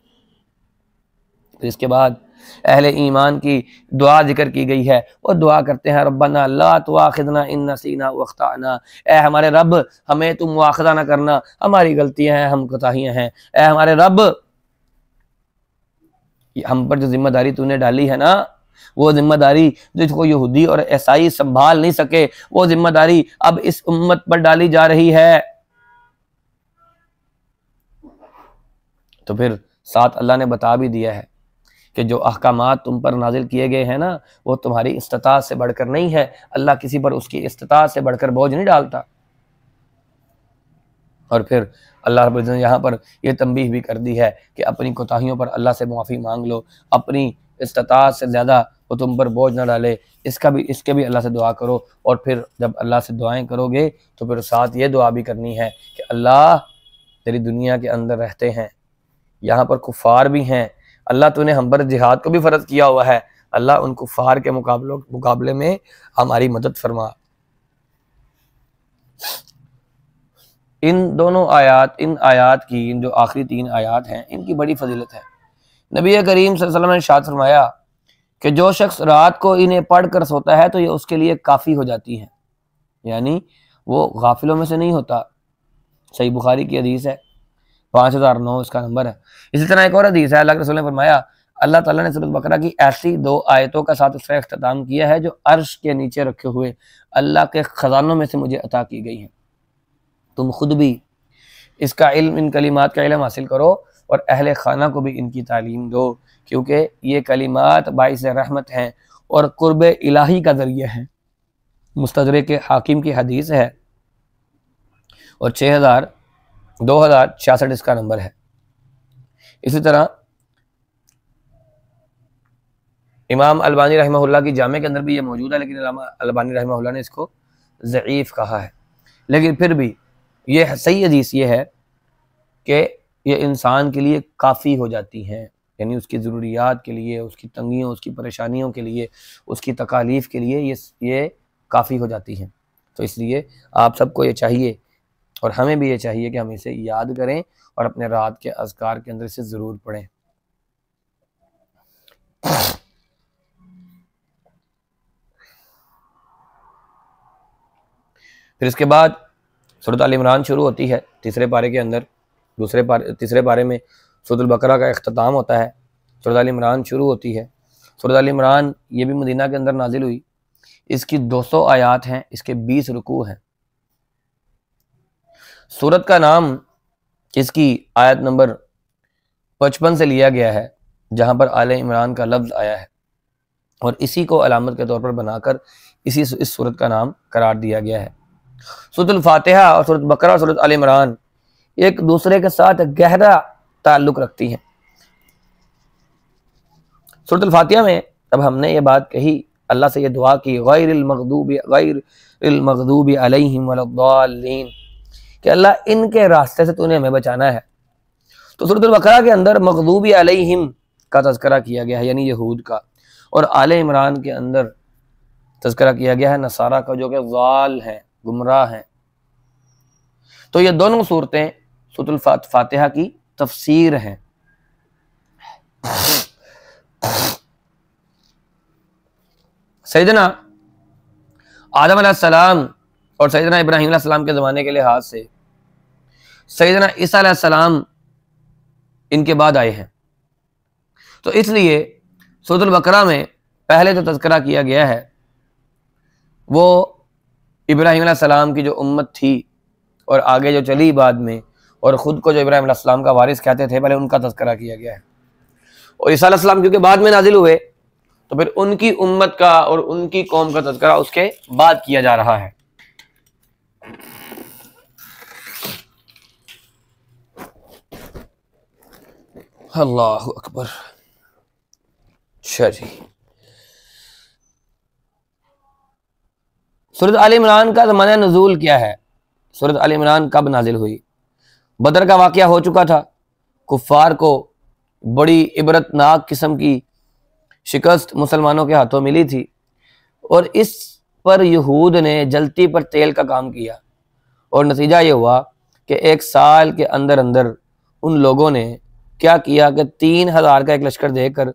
[SPEAKER 1] फिर इसके बाद अहले ईमान की दुआ जिक्र की गई है। वो दुआ करते हैं, रब्बना ला तुआखिज़ना इन नसीना व अख़्ताअना, ए हमारे रब, हमें तुम मुआख़ज़ा ना करना, हमारी गलतियां हैं, हम कोताहियां हैं। ए हमारे रब, हम पर जो जिम्मेदारी तूने डाली है ना, वो जिम्मेदारी जिसको यहूदी और ईसाई संभाल नहीं सके, वो जिम्मेदारी अब इस उम्मत पर डाली जा रही है। तो फिर साथ अल्लाह ने बता भी दिया है कि जो अहकामात तुम पर नाजिल किए गए हैं ना, वो तुम्हारी इस्तिताअत से बढ़कर नहीं है। अल्लाह किसी पर उसकी इस्तिताअत से बढ़कर बोझ नहीं डालता। और फिर अल्लाह रब्बुल इज्जत ने यहाँ पर यह तंबीह भी कर दी है कि अपनी कोताहियों पर अल्लाह से मुआफ़ी मांग लो, अपनी इस्तिताअत से ज़्यादा वो तुम पर बोझ ना डाले, इसके भी अल्लाह से दुआ करो। और फिर जब अल्लाह से दुआएं करोगे तो फिर साथ ये दुआ भी करनी है कि अल्लाह तेरी दुनिया के अंदर रहते हैं, यहाँ पर कुफ़ार भी हैं, अल्लाह तूने हम पर जिहाद को भी फ़र्ज किया हुआ है, अल्लाह उन कुफ़ार के मुकाबले में हमारी मदद फरमा। इन दोनों आयात, इन आयात की, इन जो आखिरी 3 आयात हैं, इनकी बड़ी फजीलत है। नबी करीम सल्लल्लाहु अलैहि वसल्लम ने इरशाद फरमाया कि जो शख्स रात को इन्हें पढ़ कर सोता है तो ये उसके लिए काफ़ी हो जाती हैं, यानी वो गाफिलों में से नहीं होता। सही बुखारी की हदीस है, 5009 इसका नंबर है। इसी तरह एक और हदीस है, अल्लाह के रसूल ने फरमाया, अल्लाह ताला ने सूरत बकरा की ऐसी 2 आयतों का साथ उसका इख्तिताम किया है जो अर्श के नीचे रखे हुए अल्लाह के ख़जानों में से मुझे अता की गई हैं। तुम खुद भी इसका इल्म, इन कलिमात का इल्म हासिल करो और अहले खाना को भी इनकी तालीम दो, क्योंकि ये कलिमात बाइस रहमत हैं और कुर्ब इलाही का ज़रिया है। मुस्तदरक के हाकिम की हदीस है और 2066 इसका नंबर है। इसी तरह इमाम अलबानी रहमहुल्लाह की जामे के अंदर भी ये मौजूद है, लेकिन इमाम अलबानी रहमहुल्लाह ने इसको ज़ईफ़ कहा है। लेकिन फिर भी ये सही हदीस ये है कि ये इंसान के लिए काफ़ी हो जाती हैं, यानी उसकी ज़रूरियात के लिए, उसकी तंगियों, उसकी परेशानियों के लिए, उसकी तकालीफ़ के लिए ये काफ़ी हो जाती हैं। तो इसलिए आप सबको ये चाहिए और हमें भी ये चाहिए कि हम इसे याद करें और अपने रात के अज़कार के अंदर इसे ज़रूर पढ़ें। फिर इसके बाद सूरत आल इमरान शुरू होती है तीसरे पारे के अंदर। तीसरे पारे में सूरत बकरा का इख्तिताम होता है, सूरत आल इमरान शुरू होती है। सूरत आल इमरान ये भी मदीना के अंदर नाजिल हुई। इसकी 200 आयात हैं, इसके 20 रुकू हैं। सूरत का नाम इसकी आयत नंबर 55 से लिया गया है, जहाँ पर आले इमरान का लफ्ज़ आया है, और इसी को अलामत के तौर पर बनाकर इस सूरत का नाम करार दिया गया है। सूरत फातिहा और सूरत बकरा और सूरत आल इमरान एक दूसरे के साथ गहरा ताल्लुक रखती हैं। सूरत फातिहा में तब हमने ये बात कही, अल्लाह से ये दुआ की, गैरिल मग़दूबि अलैहिम वलद्दाल्लीन, कि अल्लाह इनके रास्ते से तूने हमें बचाना है। तो सूरत बकरा के अंदर मग़दूबि अलैहिम का तज़किरा किया गया है, यानी यहूद का, और आले इमरान के अंदर तज़किरा किया गया है नसारा का, जो कि ज़ाल हैं, गुमराह हैं। तो ये दोनों सूरतें सूरत फातिहा की तफसीर हैं। सैयदना आदम अलैहिस्सलाम और सैयदना इब्राहीम अलैहिस्सलाम के ज़माने के लिहाज से सैयदना ईसा अलैहिस्सलाम इनके बाद आए हैं। तो इसलिए सूरत बकरा में पहले जो तज़किरा किया गया है वो इब्राहीम अलैहिस्सलाम की जो उम्मत थी और आगे जो चली बाद में, और ख़ुद को जो इब्राहीम अलैहिस्सलाम का वारिस कहते थे, पहले उनका तज़किरा किया गया है। और ईसा अलैहिस्सलाम क्योंकि बाद में नाजिल हुए, तो फिर उनकी उम्मत का और उनकी कौम का तज़किरा उसके बाद किया जा रहा है। अल्लाहु अकबर। जी, सूरत आल इमरान का ज़माना नज़ूल क्या है? सूरत आल इमरान कब नाजिल हुई? बदर का वाक़या हो चुका था, कुफ़ार को बड़ी इबरतनाक किस्म की शिकस्त मुसलमानों के हाथों मिली थी, और इस पर यहूद ने जलती पर तेल का काम किया, और नतीजा ये हुआ कि 1 साल के अंदर अंदर उन लोगों ने क्या किया कि 3000 का एक लश्कर देकर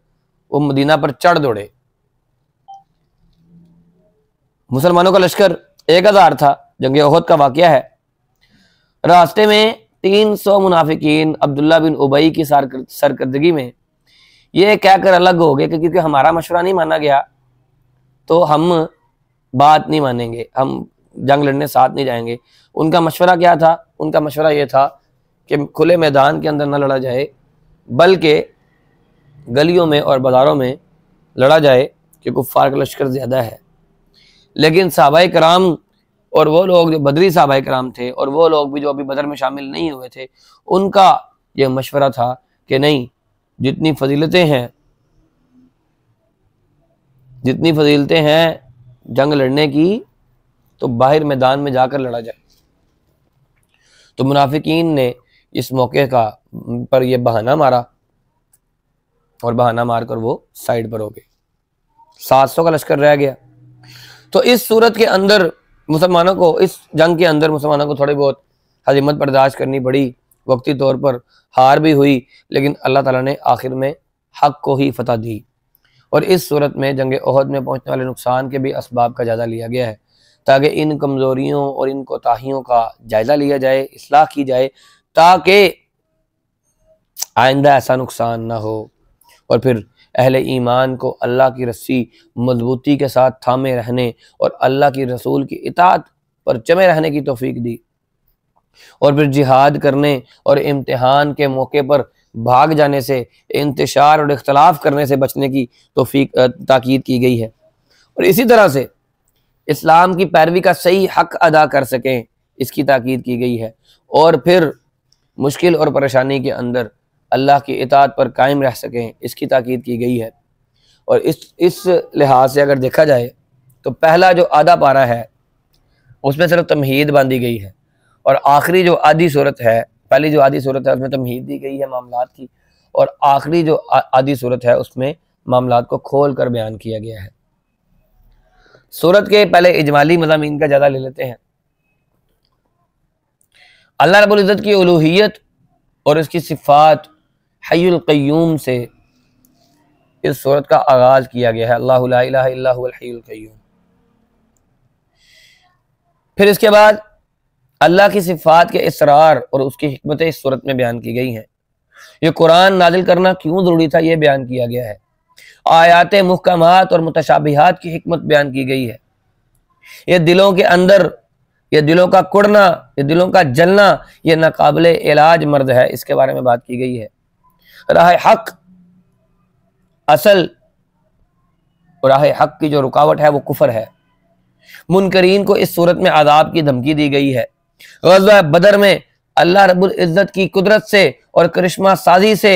[SPEAKER 1] वो मदीना पर चढ़ दौड़े। मुसलमानों का लश्कर 1000 था, जंग ओहद का वाक़या है। रास्ते में 300 मुनाफिकीन अब्दुल्ला बिन उबई की सरकर्दगी में ये कहकर अलग हो गए कि क्योंकि हमारा मशवरा नहीं माना गया तो हम बात नहीं मानेंगे, हम जंग लड़ने साथ नहीं जाएंगे। उनका मशवरा क्या था? उनका मशवरा ये था कि खुले मैदान के अंदर न लड़ा जाए, बल्कि गलियों में और बाज़ारों में लड़ा जाए कि कुफ़ार का लश्कर ज़्यादा है। लेकिन सहाबाए कराम और वो लोग जो बदरी सहाबाए कराम थे और वो लोग भी जो अभी बदर में शामिल नहीं हुए थे, उनका ये मशवरा था कि नहीं, जितनी फजीलतें हैं जंग लड़ने की, तो बाहर मैदान में जाकर लड़ा जाए। तो मुनाफिकीन ने इस मौके का पर यह बहाना मारा और बहाना मारकर वो साइड पर हो गए। 700 का लश्कर रह गया। तो इस सूरत के अंदर मुसलमानों को, इस जंग के अंदर मुसलमानों को थोड़ी बहुत हज़ीमत बर्दाश्त करनी पड़ी, वक्ती तौर पर हार भी हुई, लेकिन अल्लाह ताला ने आखिर में हक को ही फतह दी। और इस सूरत में जंग ओहद में पहुंचने वाले नुकसान के भी असबाब का जायज़ा लिया गया है, ताकि इन कमज़ोरियों और इन कोताहियों का जायज़ा लिया जाए, इस्लाह की जाए, ताकि आइंदा ऐसा नुकसान ना हो। और फिर अहले ईमान को अल्लाह की रस्सी मजबूती के साथ थामे रहने और अल्लाह की रसूल की इताअत पर जमे रहने की तौफीक दी। और फिर जिहाद करने और इम्तिहान के मौके पर भाग जाने से, इंतशार और इख्तलाफ करने से बचने की तौफीक ताकीद की गई है। और इसी तरह से इस्लाम की पैरवी का सही हक अदा कर सकें, इसकी ताकीद की गई है। और फिर मुश्किल और परेशानी के अंदर अल्लाह की इताअत पर कायम रह सकें, इसकी ताकीद की गई है। और इस लिहाज से अगर देखा जाए तो पहला जो आधा पारा है उसमें सिर्फ तमहीद बांधी गई है, और आखिरी जो आधी सूरत है, पहली जो आधी सूरत है उसमें तमहीद दी गई है मामलात की, और आखिरी जो आधी सूरत है उसमें मामलात को खोल कर बयान किया गया है। सूरत के पहले इजमाली मज़ामीन का जायज़ा ले लेते हैं। अल्लाह रब्बुल इज़्ज़त की उलूहियत और इसकी सिफ़ात हय्युल क़य्यूम से इस सूरत का आगाज़ किया गया है, अल्लाहु ला इलाहा इल्ला हुवल हय्युल क़य्यूम। फिर इसके बाद अल्लाह की सिफ़ात के इसरार और उसकी हिकमतें इस सूरत में बयान की गई हैं। ये कुरान नाजिल करना क्यों ज़रूरी था, ये बयान किया गया है। आयात मुहकमात और मुतशाबिहात की हिकमत बयान की गई है। ये दिलों के अंदर, ये दिलों का कुड़ना, ये दिलों का जलना, ये नाकाबिले इलाज मर्द है, इसके बारे में बात की गई है। राह हक, असल राह हक की जो रुकावट है वो कुफर है। मुनकरीन को इस सूरत में आदाब की धमकी दी गई है। ग़ज़वा बदर में अल्लाह रब्बुल इज़्ज़त की कुदरत से और करिश्मा साजी से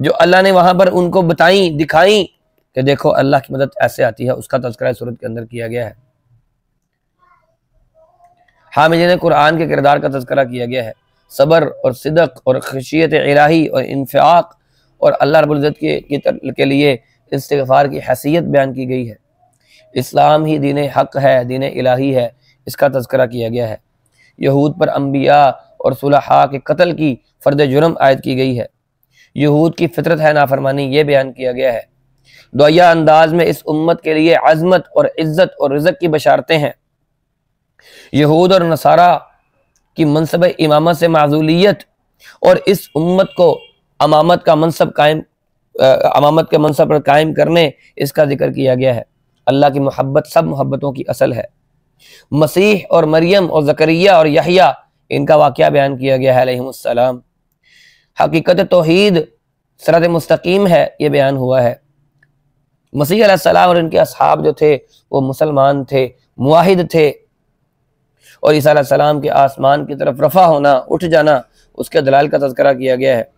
[SPEAKER 1] जो अल्लाह ने वहां पर उनको बताई, दिखाई कि देखो अल्लाह की मदद ऐसे आती है, उसका तज़किरा सूरत के अंदर किया गया है। हामिलीन कुरान के किरदार का तज़किरा किया गया है। सब्र और सिदक और खशियत इलाही और इन्फ़ाक़ और अल्लाह रब्बुल इज़्ज़त के लिए इस्तिग़फ़ार की हैसियत बयान की गई है। इस्लाम ही दीन हक है, दीन इलाही है, इसका तज़किरा किया गया है। यहूद पर अंबिया और सुलहा के कत्ल की फ़र्द जुर्म आयद की गई है। यहूद की फितरत है नाफरमानी, ये बयान किया गया है। दुआया अंदाज में इस उम्मत के लिए अज़मत और इज़्ज़त और रिज़्क़ की बशारतें हैं। यहूद और नसारा की मनसब इमामत से माज़ूलियत और इस उम्मत को अमामत का मनसब कायम, अमामत के मनसब पर कायम करने, इसका जिक्र किया गया है। अल्लाह की मोहब्बत सब मोहब्बतों की असल है। मसीह और मरियम और ज़करिया और यहया, इनका वाक़या बयान किया गया है अलैहिमुस्सलाम। हकीकत तौहीद सिरात मुस्तकीम है, ये बयान हुआ है। मसीह अलैहिस्सलाम और इनके असहाब जो थे वो मुसलमान थे, मुआहिद थे, और ईसा अलैहिस्सलाम के आसमान की तरफ रफ़ा होना, उठ जाना, उसके दलाइल का तज़किरा किया गया है।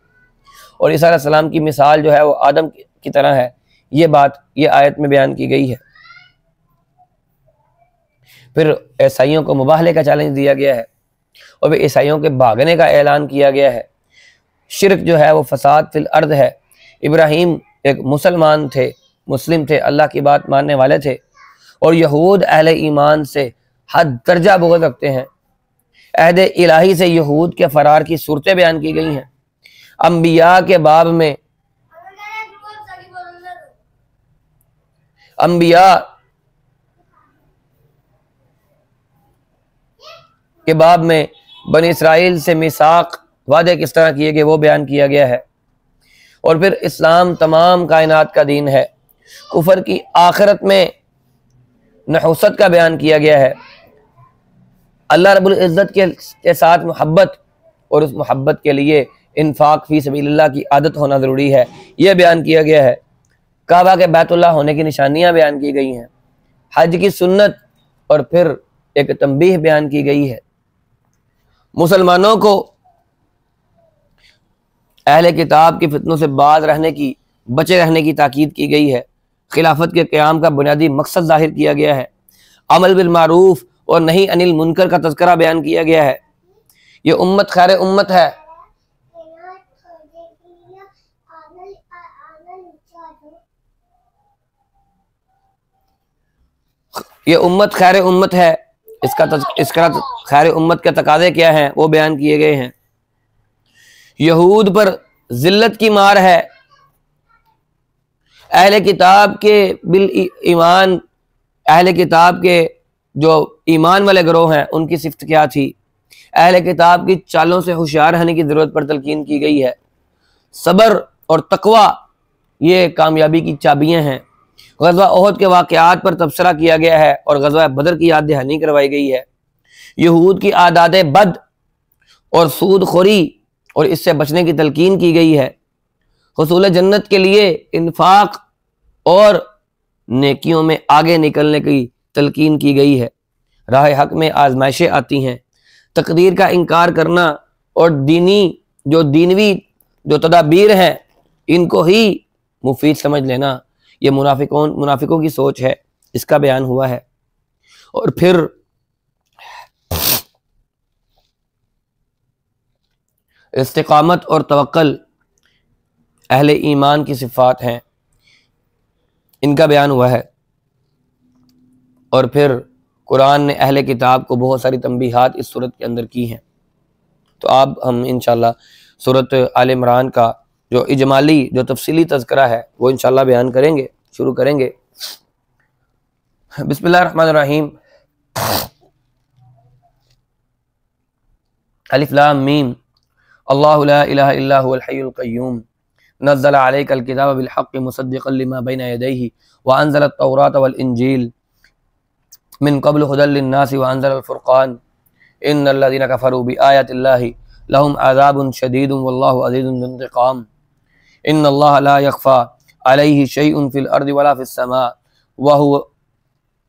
[SPEAKER 1] और ईसा अलैहिस्सलाम की मिसाल जो है वो आदम की तरह है, ये बात ये आयत में बयान की गई है। फिर ईसाइयों को मुबाहले का चैलेंज दिया गया है और फिर ईसाइयों के भागने का ऐलान किया गया है। शिरक जो है वो फसाद फिल अर्द है। इब्राहीम एक मुसलमान थे, मुस्लिम थे, अल्लाह की बात मानने वाले थे, और यहूद अहले ईमान से हद दर्जा बुग़्ज़ रखते हैं। अहद इलाही से यहूद के फरार की सूरतें बयान की गई हैं। अंबिया के बाब में, अंबिया के बाब में बनी इसराइल से मिसाक वादे किस तरह किए गए वो बयान किया गया है। और फिर इस्लाम तमाम कायनात का दीन है। कुफर की आखिरत में नहुसत का बयान किया गया है। अल्लाह रब्बुल इज़्ज़त के साथ मोहब्बत और उस मोहब्बत के लिए इन्फाक फी सबीलिल्लाह की आदत होना ज़रूरी है, यह बयान किया गया है। काबा के बैतुल्लाह होने की निशानियाँ बयान की गई हैं, हज की सुन्नत, और फिर एक तंबीह बयान की गई है। मुसलमानों को अहले किताब के फितनों से बाज रहने की, बचे रहने की ताकीद की गई है। खिलाफत के क़याम का बुनियादी मकसद जाहिर किया गया है। अमल बिल मारूफ और नहीं अनिल मुनकर का तज़किरा बयान किया गया है। ये उम्मत खैर उम्मत है। ये उम्मत खैर उम्मत है। इसका खैर उम्मत के तकाज़े क्या हैं वो बयान किए गए हैं। यहूद पर जिल्लत की मार है। अहले किताब के बिल ईमान, अहले किताब के जो ईमान वाले ग्रोह हैं उनकी सिफ्त क्या थी। अहले किताब की चालों से होशियार रहने की ज़रूरत पर तलकीन की गई है। सब्र और तकवा ये कामयाबी की चाबियां हैं। ग़ज़वा उहद के वाक़यात पर तबसरा किया गया है और ग़ज़वा बदर की याद दहानी करवाई गई है। यहूद की आदात बद और सूद खोरी और इससे बचने की तलकीन की गई है। हुसूल जन्नत के लिए इन्फाक और नेकियों में आगे निकलने की तलकीन की गई है। राह हक में आजमाइशें आती हैं। तकदीर का इनकार करना और दीनवी जो तदाबीर हैं इनको ही मुफीद समझ लेना, ये मुनाफिकों की सोच है, इसका बयान हुआ है। और फिर इस्तिकामत और तवक्कल अहले ईमान की सिफ़ात हैं, इनका बयान हुआ है। और फिर कुरान ने अहले किताब को बहुत सारी तंबीहात इस सूरत के अंदर की हैं। तो अब हम इंशाल्लाह सूरत आल इमरान का जो इजमाली जो तफसीली तज़किरा है वो इंशाल्लाह बयान करेंगे, शुरू करेंगे। बिस्मिल्लाहिर्रहमानिर्रहीम। अलिफ लाम मीम। अल्लाहु ला इलाहा इल्ला हुवल हय्युल क़य्यूम नज़्ज़ल अलैकल किताब बिल हक़्क़ि मुसद्दिक़न लिमा बैना यदैहि व अंज़ला अत-तौरात वल इंजील मिन क़ब्ल हुदल लिन्नासि व अंज़लल फ़ुरक़ान इन्नल लज़ीना कफ़रू बिआयातिल्लाहि लहुम अज़ाबुन शदीदुन वल्लाहु अज़ीज़ुन ज़ु इंतिक़ाम इन्नल्लाहा ला यख़फ़ा अलैहि शैउन फ़िल अर्दि वला फ़िस समा व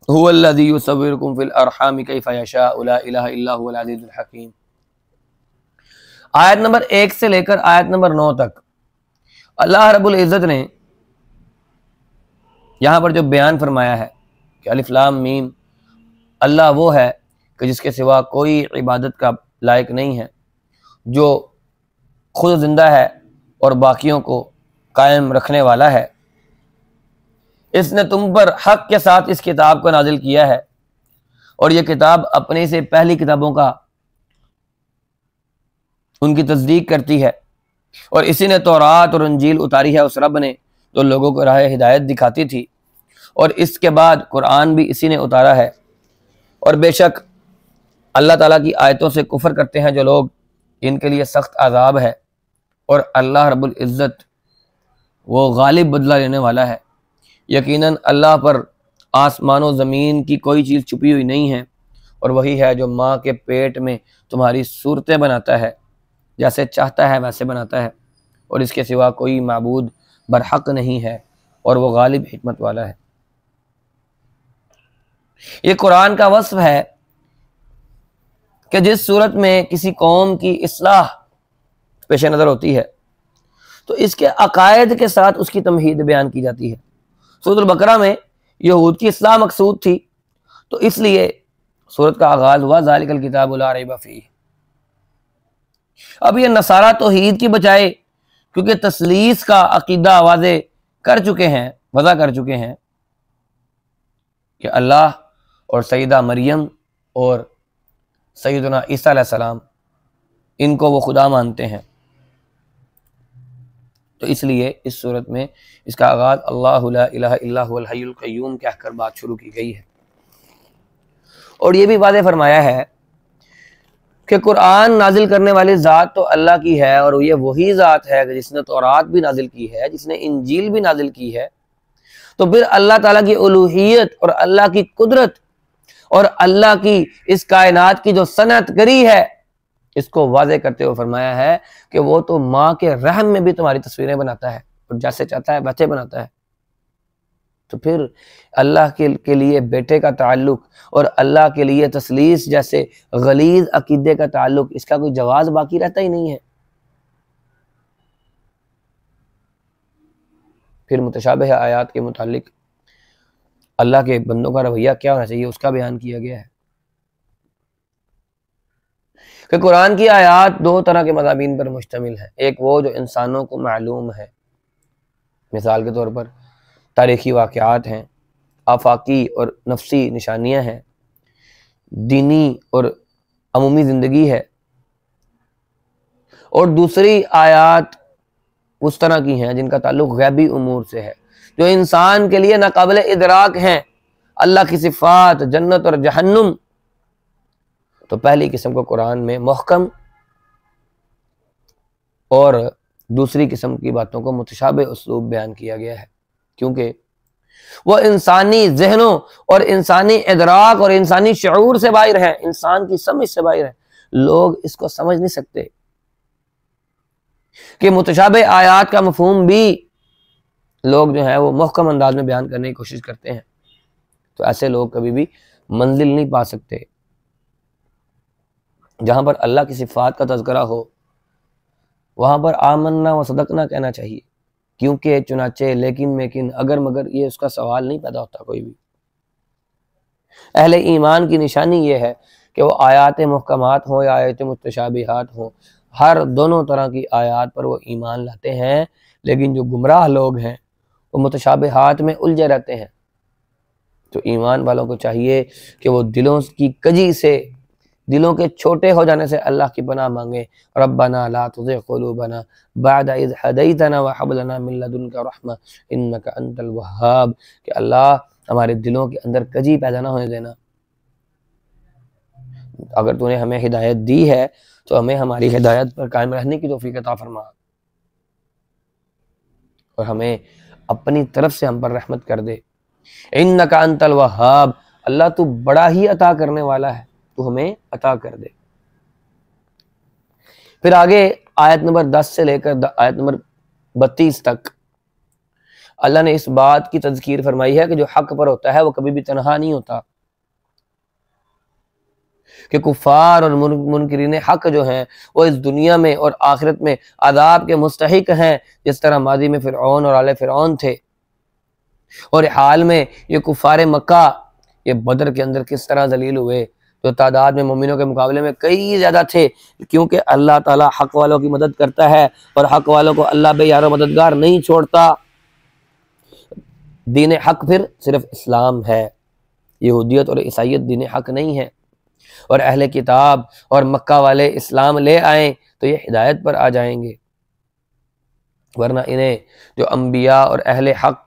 [SPEAKER 1] हुवल लज़ी युसव्विरुकुम फ़िल अरहामि कैफ़ यशाअ ला इलाहा इल्ला हुवल अज़ीज़ुल हकीम। आयत नंबर 1 से लेकर आयत नंबर 9 तक अल्लाह रब्बुल इज़्ज़त ने यहाँ पर जो बयान फरमाया है कि अलिफ लाम मीम, अल्लाह वो है कि जिसके सिवा कोई इबादत का लायक नहीं है, जो खुद जिंदा है और बाकियों को कायम रखने वाला है। इसने तुम पर हक के साथ इस किताब को नाजिल किया है और यह किताब अपने से पहली किताबों का उनकी तस्दीक करती है और इसी ने तौरात और इंजील उतारी है उस रब ने जो लोगों को राह हिदायत दिखाती थी, और इसके बाद कुरान भी इसी ने उतारा है। और बेशक अल्लाह ताला की आयतों से कुफर करते हैं जो लोग, इनके लिए सख्त अजाब है। और अल्लाह रब्बुल इज़्ज़त वो गालिब बदला लेने वाला है। यकीनन अल्लाह पर आसमान व ज़मीन की कोई चीज़ छुपी हुई नहीं है, और वही है जो माँ के पेट में तुम्हारी सूरतें बनाता है, जैसे चाहता है वैसे बनाता है, और इसके सिवा कोई माबूद बरहक नहीं है, और वो गालिब हिकमत वाला है। ये कुरान का वस्फ है कि जिस सूरत में किसी कौम की इस्लाह पेश नज़र होती है तो इसके अकायद के साथ उसकी तमहीद बयान की जाती है। सूरत बकरा में यहूद की इस्लाह मकसूद थी, तो इसलिए सूरत का आगाज हुआ ज़ालिकल किताबु ला रैब फीह। अब ये नसारा तौहीद की बजाय क्योंकि तस्लीस का अकीदा वज़ा कर चुके हैं कि अल्लाह और सईदा मरियम और सैयदना ईसा अलैहिस्सलाम इनको वो खुदा मानते हैं, तो इसलिए इस सूरत में इसका आगाज़ अल्लाहु ला इलाहा इल्ला हुवल हय्युल क़य्यूम कहकर बात शुरू की गई है। और ये भी वाज़ेह फरमाया है कि कुरान नाजिल करने वाली ज़ात तो अल्लाह की है और ये वही ज़ात है जिसने तौरात भी नाजिल की है, जिसने इंजील भी नाजिल की है। तो फिर अल्लाह ताला की उलूहियत और अल्लाह की कुदरत और अल्लाह की इस कायनात की जो सनअतगरी है, इसको वाज़े करते हुए फरमाया है कि वो तो माँ के रहम में भी तुम्हारी तस्वीरें बनाता है और जैसे चाहता है वैसे बनाता है। तो फिर अल्लाह के लिए बेटे का ताल्लुक और अल्लाह के लिए तसलीस जैसे गलीज अकीदे का ताल्लुक, इसका कोई जवाब बाकी रहता ही नहीं है। फिर मुतशाबिह आयात के मुतालिक अल्लाह के बंदों का रवैया क्या होना चाहिए, उसका बयान किया गया है कि कुरान की आयात दो तरह के मज़ामीन पर मुश्तमिल है। एक वो जो इंसानों को मालूम है, मिसाल के तौर पर तारीखी वाक़यात हैं, आफाकी और नफ्सी निशानियाँ हैं, दीनी और अमूमी ज़िंदगी है। और दूसरी आयात उस तरह की हैं जिनका ताल्लुक गैबी उमूर से है, जो इंसान के लिए नाकाबिल इदराक हैं, अल्लाह की सिफ़ात, जन्नत और जहन्नुम। तो पहली किस्म को कुरान में मुहकम और दूसरी किस्म की बातों को मुतशाबिह उसलूब बयान किया गया है, क्योंकि वो इंसानी जहनों और इंसानी इदराक और इंसानी शऊर से बाहर है, इंसान की समझ से बाहर है। लोग इसको समझ नहीं सकते कि मुतशाबिह आयात का मफहूम भी लोग जो है वो मुहकम अंदाज में बयान करने की कोशिश करते हैं। तो ऐसे लोग कभी भी मंजिल नहीं पा सकते। जहां पर अल्लाह की सिफात का तज़किरा हो वहां पर आमन्ना व सदकना कहना चाहिए, क्योंकि चुनाचे लेकिन मेकिन अगर मगर ये उसका सवाल नहीं पैदा होता कोई भी। अहले ईमान की निशानी ये है कि वो आयात मुहकमात हों या आयत मुतशाबिहात हों, हर दोनों तरह की आयात पर वो ईमान लाते हैं। लेकिन जो गुमराह लोग हैं वो मुतशाबिहात में उलझे रहते हैं। तो ईमान वालों को चाहिए कि वो दिलों की कजी से, दिलों के छोटे हो जाने से अल्लाह की पनाह मांगे। रब्बना ला तुज़िग़ क़ुलूबना बअद इज़ हदैतना व हब लना मिन लदुनका रहमा इन्नका अंतल वहाब, कि अल्लाह हमारे दिलों के अंदर कजी पैदा ना होने देना। अगर तूने हमें हिदायत दी है तो हमें हमारी हिदायत पर कायम रहने की तौफीक अता फरमा और हमें अपनी तरफ से हम पर रहमत कर दे। इन्नका अंतल वहाब, अल्लाह तू बड़ा ही अता करने वाला है, तू हमें अता कर दे। फिर आगे आयत नंबर 10 से लेकर आयत नंबर 32 तक अल्लाह ने इस बात की तज़कीर फरमाई है कि जो हक पर होता है वो कभी भी तनहा नहीं होता, कि कुफ़ार और मुनकिरीन हक जो हैं वो इस दुनिया में और आखिरत में अज़ाब के मुस्तहिक हैं, जिस तरह माजी में फ़िरऔन और आले फ़िरऔन थे। और हाल में ये कुफ़ार मक्का ये बदर के अंदर किस तरह जलील हुए, जो तादाद में मोमिनों के मुकाबले में कई ज़्यादा थे, क्योंकि अल्लाह ताला हक वालों की मदद करता है और हक वालों को अल्लाह बेयारो मददगार नहीं छोड़ता। दीन हक फिर सिर्फ इस्लाम है, यहूदियत और ईसाईयत दीन हक नहीं है। और अहले किताब और मक्का वाले इस्लाम ले आए तो ये हिदायत पर आ जाएंगे, वरना इन्हें जो अंबिया और अहले हक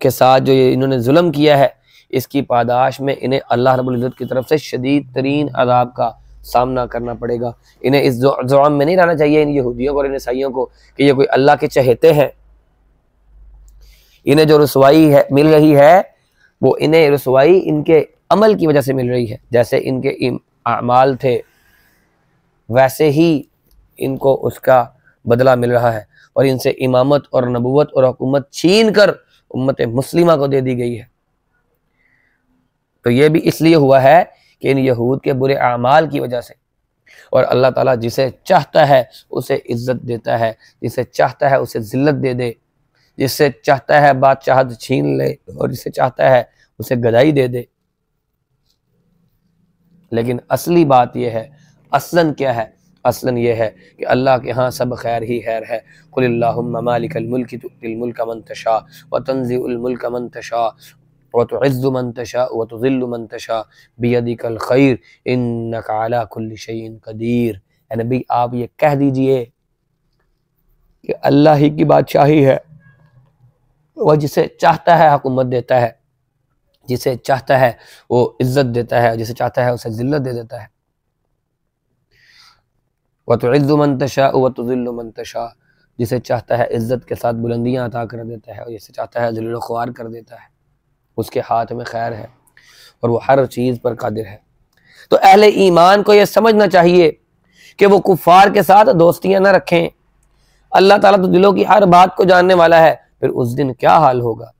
[SPEAKER 1] के साथ जो ये इन्होंने जुल्म किया है, इसकी पादाश में इन्हें अल्लाह रब्बुल इज़्ज़त की तरफ से शदीद तरीन अज़ाब का सामना करना पड़ेगा। इन्हें इस ज़ुल्म में नहीं रहना चाहिए, इन यहूदियों को और इन ईसाइयों को, कि ये कोई अल्लाह के चहेते हैं। इन्हें जो रसवाई है मिल रही है वो इन्हें रसवाई इनके अमल की वजह से मिल रही है। जैसे इनके अमाल थे वैसे ही इनको उसका बदला मिल रहा है, और इनसे इमामत और नबूवत और हुकूमत छीन कर उम्मत मुस्लिमा को दे दी गई है। तो ये भी इसलिए हुआ है कि इन यहूद के बुरे अमाल की वजह से। और अल्लाह ताला जिसे चाहता है उसे इज्जत देता है, जिसे चाहता है उसे जिल्लत दे दे, जिससे चाहता है बादशाहत छीन ले और जिसे चाहता है उसे गदाई दे दे। लेकिन असली बात यह है, असलन क्या है, असलन ये है कि अल्लाह के यहाँ सब खैर ही खैर है। कुलिल्लाहुम्मा मालिकल मुल्कि तु'तिल मुल्का मन तशा व तंज़िउल मुल्का मन तशा व तु'इज़्ज़ु मन तशा व तुज़िल्लु मन तशा बियदिकल खैर इन्नका अला कुल्लि शैइन क़दीर। ए नबी, आप ये कह दीजिए कि अल्लाह ही की बादशाही है, वह जिसे चाहता है हुकूमत देता है, जिसे चाहता है वो इज्जत देता है, जिसे चाहता है उसे जिल्लत दे देता है। व तुइज़्ज़ु मन तशाअ व तुज़िल्लु मन तशाअ, जिसे चाहता है इज़्ज़त के साथ बुलंदियाँ अता कर देता है और जिसे चाहता है ज़लील व ख्वार कर देता है। उसके हाथ में खैर है और वो हर चीज़ पर कादिर है। तो अहले ईमान को ये समझना चाहिए कि वो कुफ़ार के साथ दोस्तियाँ न रखें। अल्लाह ताला तो दिलों की हर बात को जानने वाला है। फिर उस दिन क्या हाल होगा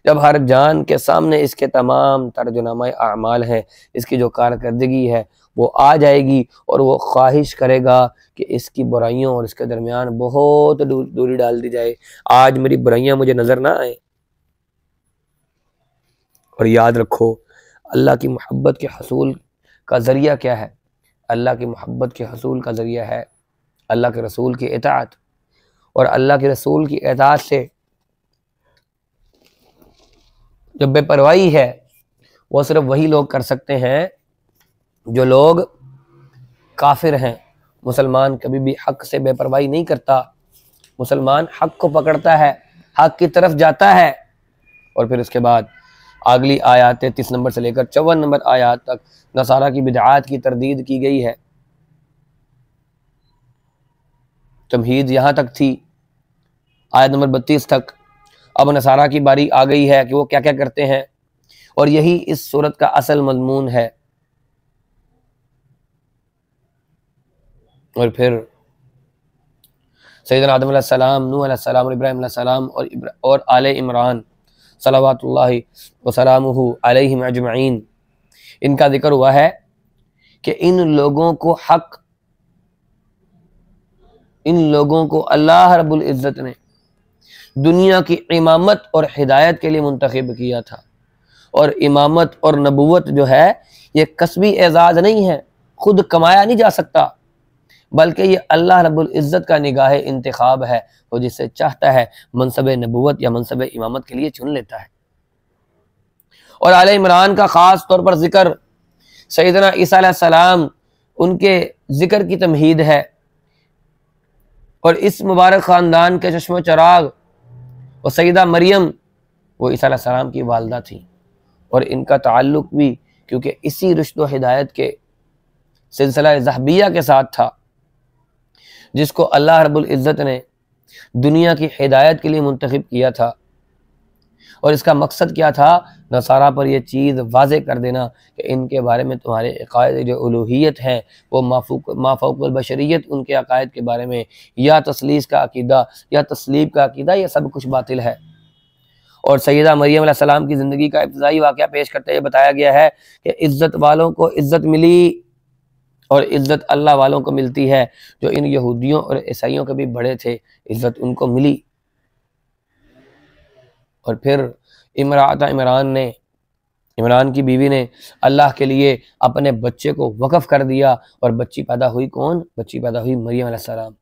[SPEAKER 1] जब हर जान के सामने इसके तमाम तर्जुनामा अमाल है, इसकी जो कारकर्दगी है वो आ जाएगी और वो ख्वाहिश करेगा कि इसकी बुराइयों और इसके दरमियान बहुत दूरी डाल दी जाए। आज मेरी बुराइयां मुझे नजर ना आए। और याद रखो, अल्लाह की मोहब्बत के हसूल का ज़रिया क्या है? अल्लाह की मोहब्बत के हसूल का ज़रिया है अल्लाह के रसूल की इताअत। और अल्लाह के रसूल की इताअत से जो बेपरवाही है वो सिर्फ वही लोग कर सकते हैं जो लोग काफिर हैं। मुसलमान कभी भी हक से बेपरवाही नहीं करता। मुसलमान हक को पकड़ता है, हक की तरफ जाता है। और फिर उसके बाद अगली आयत 33 नंबर से लेकर 54 नंबर आयत तक नसारा की बिदआत की तरदीद की गई है। तमहीद यहाँ तक थी, आयत नंबर 32 तक। अब नसारा की बारी आ गई है कि वो क्या क्या करते हैं, और यही इस सूरत का असल मजमून है। और फिर सैयदना आदम अलैहिस्सलाम, नूह अलैहिस्सलाम और इब्राहीम अलैहिस्सलाम और आले इमरान सल्लल्लाहु व सलामुहु अलैहिम अजमईन, इनका जिक्र हुआ है कि इन लोगों को अल्लाह रब्बुल इज़्ज़त ने दुनिया की इमामत और हिदायत के लिए मुंतखब किया था। और इमामत और नबूवत जो है ये कसबी एजाज़ नहीं है, खुद कमाया नहीं जा सकता, बल्कि ये अल्लाह रब्बुल इज़्ज़त का निगाह इंतखाब है। वो जिससे चाहता है मनसब नबूवत या मनसब इमामत के लिए चुन लेता है। और आले इमरान का ख़ास तौर पर जिक्र सैयदना ईसा अलैहिस्सलाम, उनके जिक्र की तमहीद है। और इस मुबारक ख़ानदान के चश्म चराग और सैयदा मरियम, वो ईसा अलैहिस्सलाम की वालदा थी। और इनका ताल्लुक भी क्योंकि इसी रुश्द व हिदायत के सिलसिला ज़हबिया के साथ था, जिसको अल्लाह रब्बुल इज़्ज़त ने दुनिया की हिदायत के लिए मुंतखब किया था। और इसका मकसद क्या था? नसारा पर यह चीज़ वाज़े कर देना कि इनके बारे में तुम्हारे अक़ायद जो उलूहियत हैं वो माफ़ौक़ुल बशरियत, उनके अक़ायद के बारे में या तस्लीस का अक़ीदा या तस्लीब का अक़ीदा, यह सब कुछ बातिल है। और सैयदा मरियम अलैहिस्सलाम की ज़िंदगी का इब्तिदाई वाक़या पेश करते हुए बताया गया है कि इज़्ज़त वालों को इज़्ज़त मिली और इज़्ज़त अल्लाह वालों को मिलती है। जो इन यहूदियों और ईसाइयों के भी बड़े थे, इज़्ज़त उनको मिली। और फिर इमरान की बीवी ने अल्लाह के लिए अपने बच्चे को वक़फ़ कर दिया। और बच्ची पैदा हुई कौन? बच्ची पैदा हुई मरियम अलैहिस्सलाम।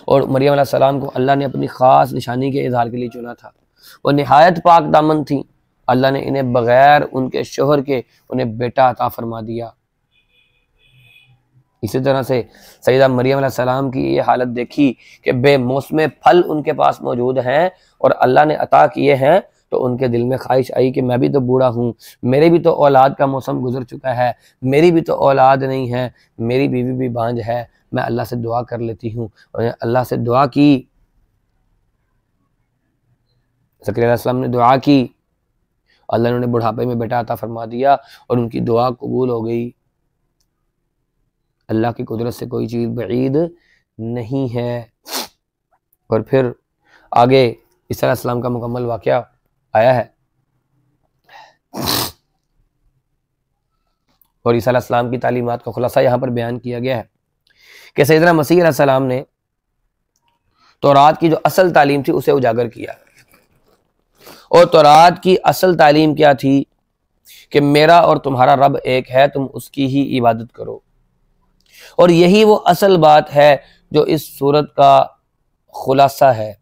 [SPEAKER 1] और मरियम अलैहिस्सलाम को अल्लाह ने अपनी ख़ास निशानी के इज़हार के लिए चुना था। वो निहायत पाक दामन थी। अल्लाह ने इन्हें बग़ैर उनके शोहर के उन्हें बेटा अता फरमा दिया। इसी तरह से सैयदा मरियम अलैहिस्सलाम की ये हालत देखी कि बेमौसमे फल उनके पास मौजूद हैं और अल्लाह ने अता किए हैं, तो उनके दिल में ख्वाहिश आई कि मैं भी तो बूढ़ा हूँ, मेरे भी तो औलाद का मौसम गुजर चुका है, मेरी भी तो औलाद नहीं है, मेरी बीवी भी बांझ है, मैं अल्लाह से दुआ कर लेती हूँ। और अल्लाह से दुआ की, ज़करिया अलैहिस्सलाम ने दुआ की, अल्लाह ने उन्हें बुढ़ापे में बेटा अता फरमा दिया और उनकी दुआ कबूल हो गई। अल्लाह की कुदरत से कोई चीज़ बईद नहीं है। और फिर आगे ईसा अलैहिस्सलाम का मुकम्मल वाक़या आया है। और ईसा अलैहिस्सलाम की तालीमात का खुलासा यहाँ पर बयान किया गया है कि सैयदना मसीह अलैहिस्सलाम ने तौरात की जो असल तालीम थी उसे उजागर किया। और तौरात की असल तालीम क्या थी? कि मेरा और तुम्हारा रब एक है, तुम उसकी ही इबादत करो। और यही वो असल बात है जो इस सूरत का खुलासा है,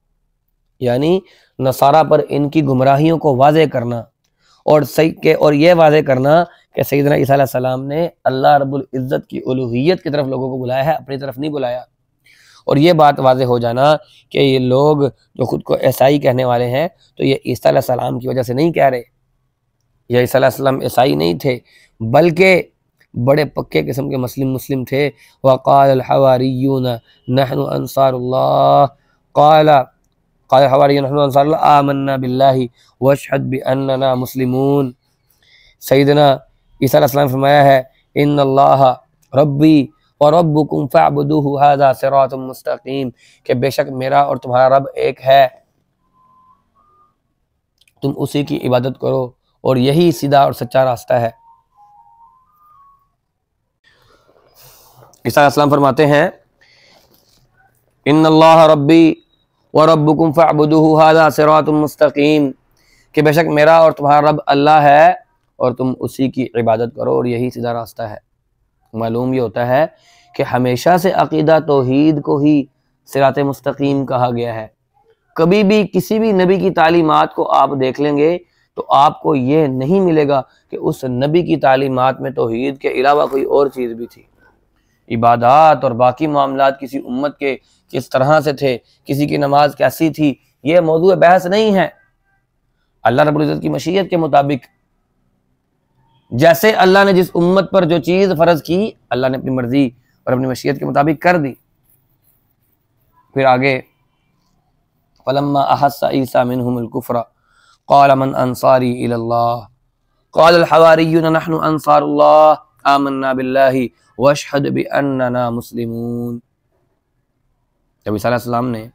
[SPEAKER 1] यानी नसारा पर इनकी गुमराहियों को वाज़े करना और यह वाज़े करना कि सैयदना ईसा अलैहिस्सलाम ने अल्लाह रब्बुल इज़्ज़त की उलूहियत की तरफ लोगों को बुलाया है, अपनी तरफ नहीं बुलाया। और ये बात वाज़े हो जाना कि ये लोग जो खुद को ईसाई कहने वाले हैं, तो ये ईसा अलैहिस्सलाम की वजह से नहीं कह रहे, या ईसा अलैहिस्सलाम ईसाई नहीं थे, बड़े पक्के किस्म के मुस्लिम थे। वक़ाल अल हवारियून नहनु अंसारुल्लाह, क़ाल हवारियून नहनु अंसारुल्लाह आमन्ना बिल्लाहि वशहद बिअन्नना मुस्लिमून। सैयदना ईसा अलैहिस्सलाम ने फरमाया है इन्नल्लाह रब्बी व रब्बुकुम फअबुदूहु हाज़ा सिरातुम मुस्तकीम, कि बेशक मेरा और तुम्हारा रब एक है, तुम उसी की इबादत करो और यही सीधा और सच्चा रास्ता है। ईसा अलैहिस्सलाम फरमाते हैं इन्नल्लाह रब्बी व रब्बुकुम फअबुदूहु हाज़ा सिरातुम मुस्तकीम, कि बेशक मेरा और तुम्हारा रब अल्लाह है और तुम उसी की इबादत करो और यही सीधा रास्ता है। मालूम ये होता है कि हमेशा से अकीदा तौहीद को ही सिरात मुस्तकीम कहा गया है। कभी भी किसी भी नबी की तालीमात को आप देख लेंगे तो आपको ये नहीं मिलेगा कि उस नबी की तालीमात में तौहीद के अलावा कोई और चीज़ भी थी। इबादात और बाकी मामलात किसी उम्मत के किस तरह से थे, किसी की नमाज कैसी थी, ये मौजूद बहस नहीं है। अल्लाह रब्बुल इज़्ज़त की मशीयत के मुताबिक जैसे अल्लाह ने जिस उम्मत पर जो चीज़ फ़र्ज की, अल्लाह ने अपनी मर्जी और अपनी मशीयत के मुताबिक कर दी। फिर आगे फलम्मा अहस्सा ईसा मिनहुमुल कुफ्र क़ाल मन अंसारी इलल्लाह क़ाल अल हवारियून नहनु अंसारुल्लाह आमन्ना बिल्लाहि वशहद बिअन्नना मुस्लिमून। जब ईसा अलैहिस्सलाम ने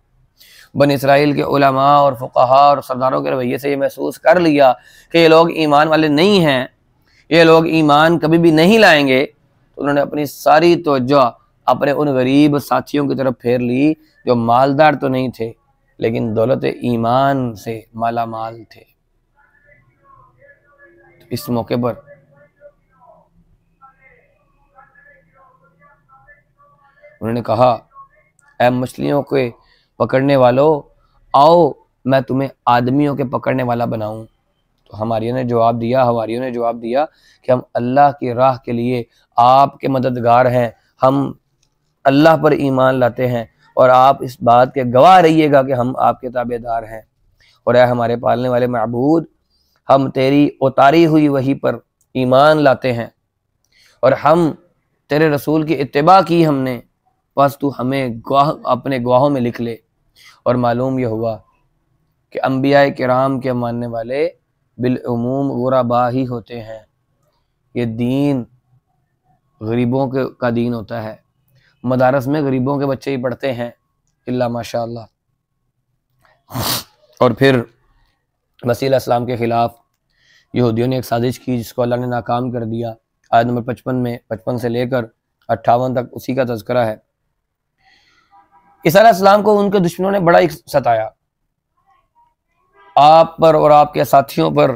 [SPEAKER 1] बनी इसराइल के उलमा और फुक़हा और सरदारों के रवैये से ये महसूस कर लिया कि ये लोग ईमान वाले नहीं हैं, ये लोग ईमान कभी भी नहीं लाएंगे, तो उन्होंने अपनी सारी तवज्जो अपने उन गरीब साथियों की तरफ फेर ली जो मालदार तो नहीं थे लेकिन दौलत ईमान से माला माल थे। तो इस मौके पर उन्होंने कहा ऐ मछलियों के पकड़ने वालों, आओ मैं तुम्हें आदमियों के पकड़ने वाला बनाऊं। तो हवारियों ने जवाब दिया कि हम अल्लाह की राह के लिए आपके मददगार हैं, हम अल्लाह पर ईमान लाते हैं और आप इस बात के गवाह रहिएगा कि हम आपके ताबेदार हैं। और ऐ हमारे पालने वाले महबूद, हम तेरी उतारी हुई वही पर ईमान लाते हैं और हम तेरे रसूल की इत्तिबा की हमने, बस तू हमें अपने गवाहों में लिख ले। और मालूम यह हुआ कि अंबिया किराम के मानने वाले बिलउमूम गुरबा ही होते हैं। ये दीन गरीबों का दीन होता है, मदारस में गरीबों के बच्चे ही पढ़ते हैं इल्ला माशाअल्लाह। और फिर मसीह अलैहिस्सलाम के ख़िलाफ़ यहूदियों ने एक साजिश की जिसको अल्लाह ने नाकाम कर दिया। आयत नंबर 55 में 55 से लेकर 58 तक उसी का तज़किरा है। ईसा अलैहिस्सलाम को उनके दुश्मनों ने बड़ा ही सताया, आप पर और आपके साथियों पर,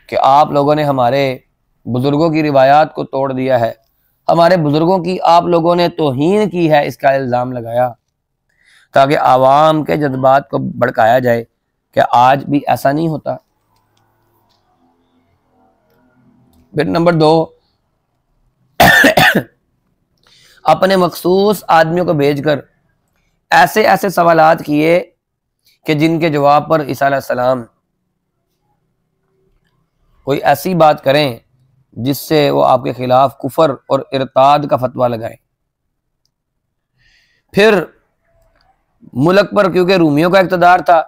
[SPEAKER 1] कि आप लोगों ने हमारे बुजुर्गों की रिवायात को तोड़ दिया है, हमारे बुजुर्गों की आप लोगों ने तौहीन की है, इसका इल्ज़ाम लगाया ताकि आवाम के जज्बात को भड़काया जाए कि आज भी ऐसा नहीं होता। फिर नंबर 2, अपने मखसूस आदमियों को भेजकर ऐसे ऐसे सवालात किए कि जिनके जवाब पर ईसा अलैहिस्सलाम कोई ऐसी बात करें जिससे वो आपके खिलाफ कुफर और इरताद का फतवा लगाएं। फिर मुल्क पर क्योंकि रूमियों का इक़्तिदार था,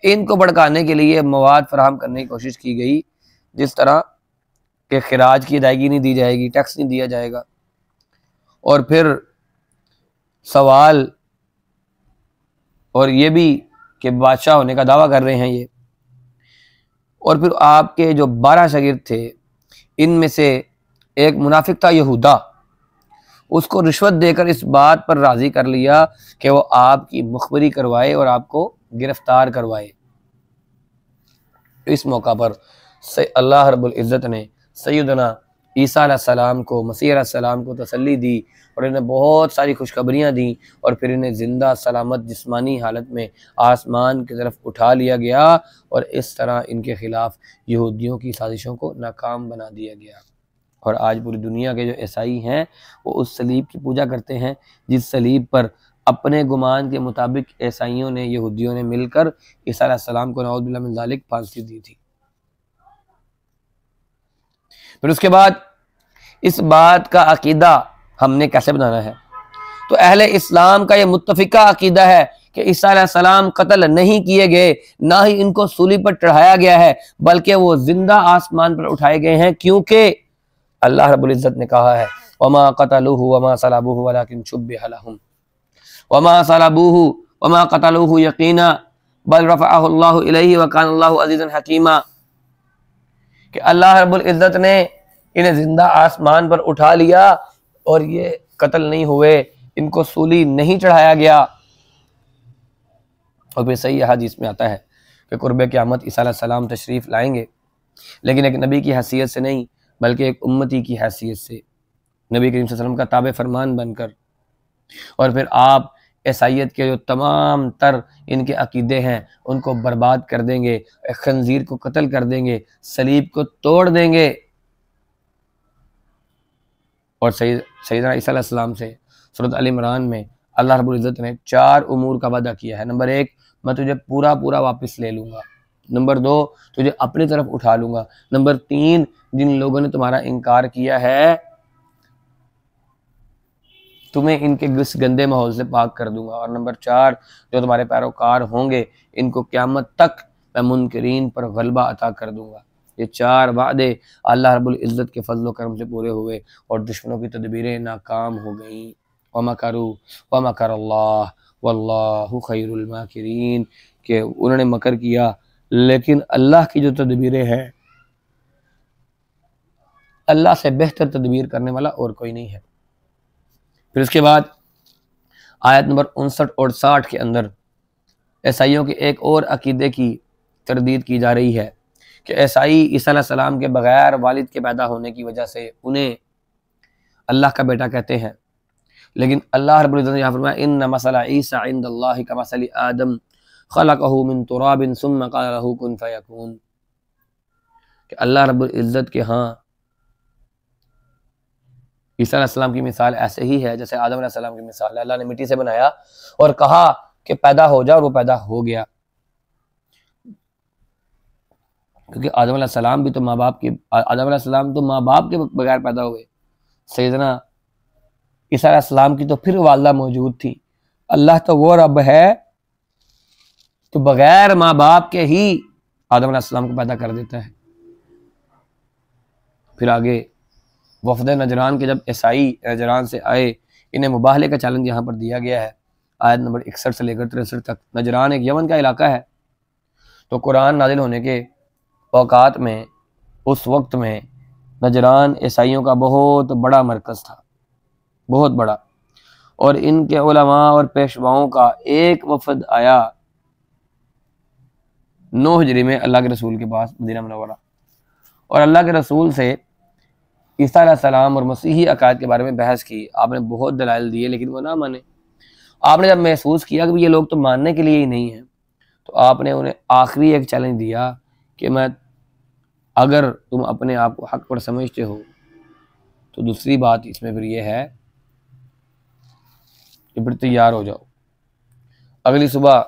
[SPEAKER 1] इनको भड़काने के लिए मवाद फराहम करने की कोशिश की गई, जिस तरह के खिराज की अदायगी नहीं दी जाएगी, टैक्स नहीं दिया जाएगा। और फिर सवाल और ये भी कि बादशाह होने का दावा कर रहे हैं ये। और फिर आपके जो 12 शागिर्द थे, इनमें से एक मुनाफिक था यहूदा, उसको रिश्वत देकर इस बात पर राज़ी कर लिया कि वो आपकी मुखबरी करवाए और आपको गिरफ्तार करवाए। इस मौका पर अल्लाह रब्बुल इज़्ज़त ने सैयदना ईसा अलैहिस्सलाम को, मसीह अलैहिस्सलाम को तसल्ली दी और इन्हें बहुत सारी खुशखबरियाँ दी और फिर इन्हें ज़िंदा सलामत जिस्मानी हालत में आसमान की तरफ उठा लिया गया और इस तरह इनके ख़िलाफ़ यहूदियों की साजिशों को नाकाम बना दिया गया। और आज पूरी दुनिया के जो ईसाई हैं वो उस सलीब की पूजा करते हैं जिस सलीब पर अपने गुमान के मुताबिक ईसाइयों ने, यहूदियों ने मिलकर ईसा अलैहिस्सलाम को नऊज़ुबिल्लाह मिन ज़ालिक फांसी दी थी। फिर उसके बाद इस बात का अकीदा हमने कैसे बनाना है? तो अहले इस्लाम का ये मुत्तफिका अकीदा है कि ईसा अलैहिस्सलाम कत्ल नहीं किए गए, ना ही इनको सूली पर चढ़ाया गया है, बल्कि वो जिंदा आसमान पर उठाए गए हैं, क्योंकि अल्लाह रब्बुल इज्जत ने कहा है वमा क़तलूहु वमा सलबूहु वलाकिन शुब्बिह लहुम वमा सलबूहु वमा क़तलूहु यकीना बल रफ़अहु अल्लाहु इलैहि व कान अल्लाहु अज़ीज़न हकीमा, कि अल्लाह रब्बुल इज्जत ने इन्हें जिंदा आसमान पर उठा लिया और ये कत्ल नहीं हुए, इनको सूली नहीं चढ़ाया गया। और फिर सही हदीस में आता है कि कुर्बे क़यामत ईसा अलैहिस्सलाम तशरीफ़ लाएंगे, लेकिन एक नबी की हैसियत से नहीं बल्कि एक उम्मती की हैसियत से, नबी करीम सल्लल्लाहु अलैहि वसल्लम का ताबे फरमान बनकर। और फिर आप ईसाइयत के जो तमाम तर इनके अकीदे हैं उनको बर्बाद कर देंगे, खंजीर को कत्ल कर देंगे, सलीब को तोड़ देंगे। और सैयदना ईसा अलैहिस्सलाम से सूरत अल इमरान में अल्लाह रब्बुल इज़्ज़त ने 4 उमूर का वादा किया है। नंबर 1, मैं तुझे पूरा पूरा वापस ले लूँगा। नंबर 2, तुझे अपनी तरफ उठा लूँगा। नंबर 3, जिन लोगों ने तुम्हारा इनकार किया है तुम्हें इनके इस गंदे माहौल से पाक कर दूंगा। और नंबर 4, जो तुम्हारे पैरोकार होंगे इनको क़यामत तक मैं मुनकरीन पर गलबा अता कर दूंगा। ये 4 वादे अल्लाह रब्बुल इज़्ज़त के फजल करम से पूरे हुए और दुश्मनों की तदबीरें नाकाम हो गईं। वमकरू वमकरल्लाह वल्लाहु खैरुल माकिरीन, कि उन्होंने मकर किया लेकिन अल्लाह की जो तदबीरें हैं, अल्लाह से बेहतर तदबीर करने वाला और कोई नहीं है। फिर उसके बाद आयत नंबर 59 और 60 के अंदर ईसाइयों के एक और अकीदे की तरदीद की जा रही है कि ईसाई ईसा अलैहिस्सलाम के बगैर वालिद के पैदा होने की वजह से उन्हें अल्लाह का बेटा कहते हैं। लेकिन अल्लाह रब्बुल इज़्ज़त ने यहाँ फरमाया इन्ना मसला ईसा इंदल्लाहि कमसली आदम खलक़हु मिन तुराबिन सुम्मा क़ाला लहू कुन फ़यकून, कि अल्लाह रब्बुल इज़्ज़त के यहाँ ईसा अलैहिस्सलाम की मिसाल ऐसे ही है जैसे आदम अलैहिस्सलाम की मिसाल है। अल्लाह ने मिट्टी से बनाया और कहा कि पैदा हो जा, और वो पैदा हो गया। क्योंकि आदम अलैहिस्सलाम तो माँ बाप के बगैर पैदा हुए। सैयदना ईसा अलैहिस्सलाम की तो फिर वालदा मौजूद थी। अल्लाह तो वो रब है तो बगैर माँ बाप के ही आदम अलैहिस्सलाम को पैदा कर देता है। फिर आगे वफ़द नजरान के जब ईसाई नजरान से आए, इन्हें मुबाहले का चैलेंज यहाँ पर दिया गया है आयत नंबर 61 से लेकर 63 तक। नजरान एक यमन का इलाका है। तो कुरान नाजिल होने के औकात में उस वक्त में नजरान ईसाइयों का बहुत बड़ा मरकज़ था, बहुत बड़ा। और इनके उलमा और पेशवाओं का एक वफद आया 9 हिजरी में अल्लाह के रसूल के पास मदीना मुनव्वरा, और अल्लाह के रसूल से ईसा अलैहिस्सलाम और मसीही अकायद के बारे में बहस की। आपने बहुत दलाइल दिए लेकिन वो ना माने। आपने जब महसूस किया कि ये लोग तो मानने के लिए ही नहीं हैं, तो आपने उन्हें आखिरी एक चैलेंज दिया कि मैं अगर तुम अपने आप को हक पर समझते हो तो दूसरी बात इसमें फिर ये है कि फिर तैयार हो जाओ। अगली सुबह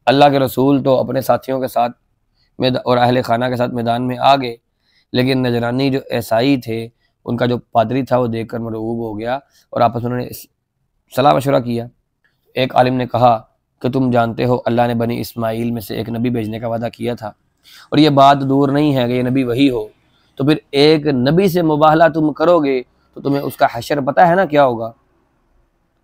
[SPEAKER 1] अल्लाह के रसूल तो अपने साथियों के साथ और अहले खाना के साथ मैदान में आ गए, लेकिन नजरानी जो ईसाई थे उनका जो पादरी था वो देखकर मरऊब हो गया और आपस में उन्होंने सलाह मशवरा किया। एक आलिम ने कहा कि तुम जानते हो अल्लाह ने बनी इस्माइल में से एक नबी भेजने का वादा किया था और ये बात दूर नहीं है कि ये नबी वही हो, तो फिर एक नबी से मुबाहला तुम करोगे तो तुम्हें उसका हशर पता है ना क्या होगा।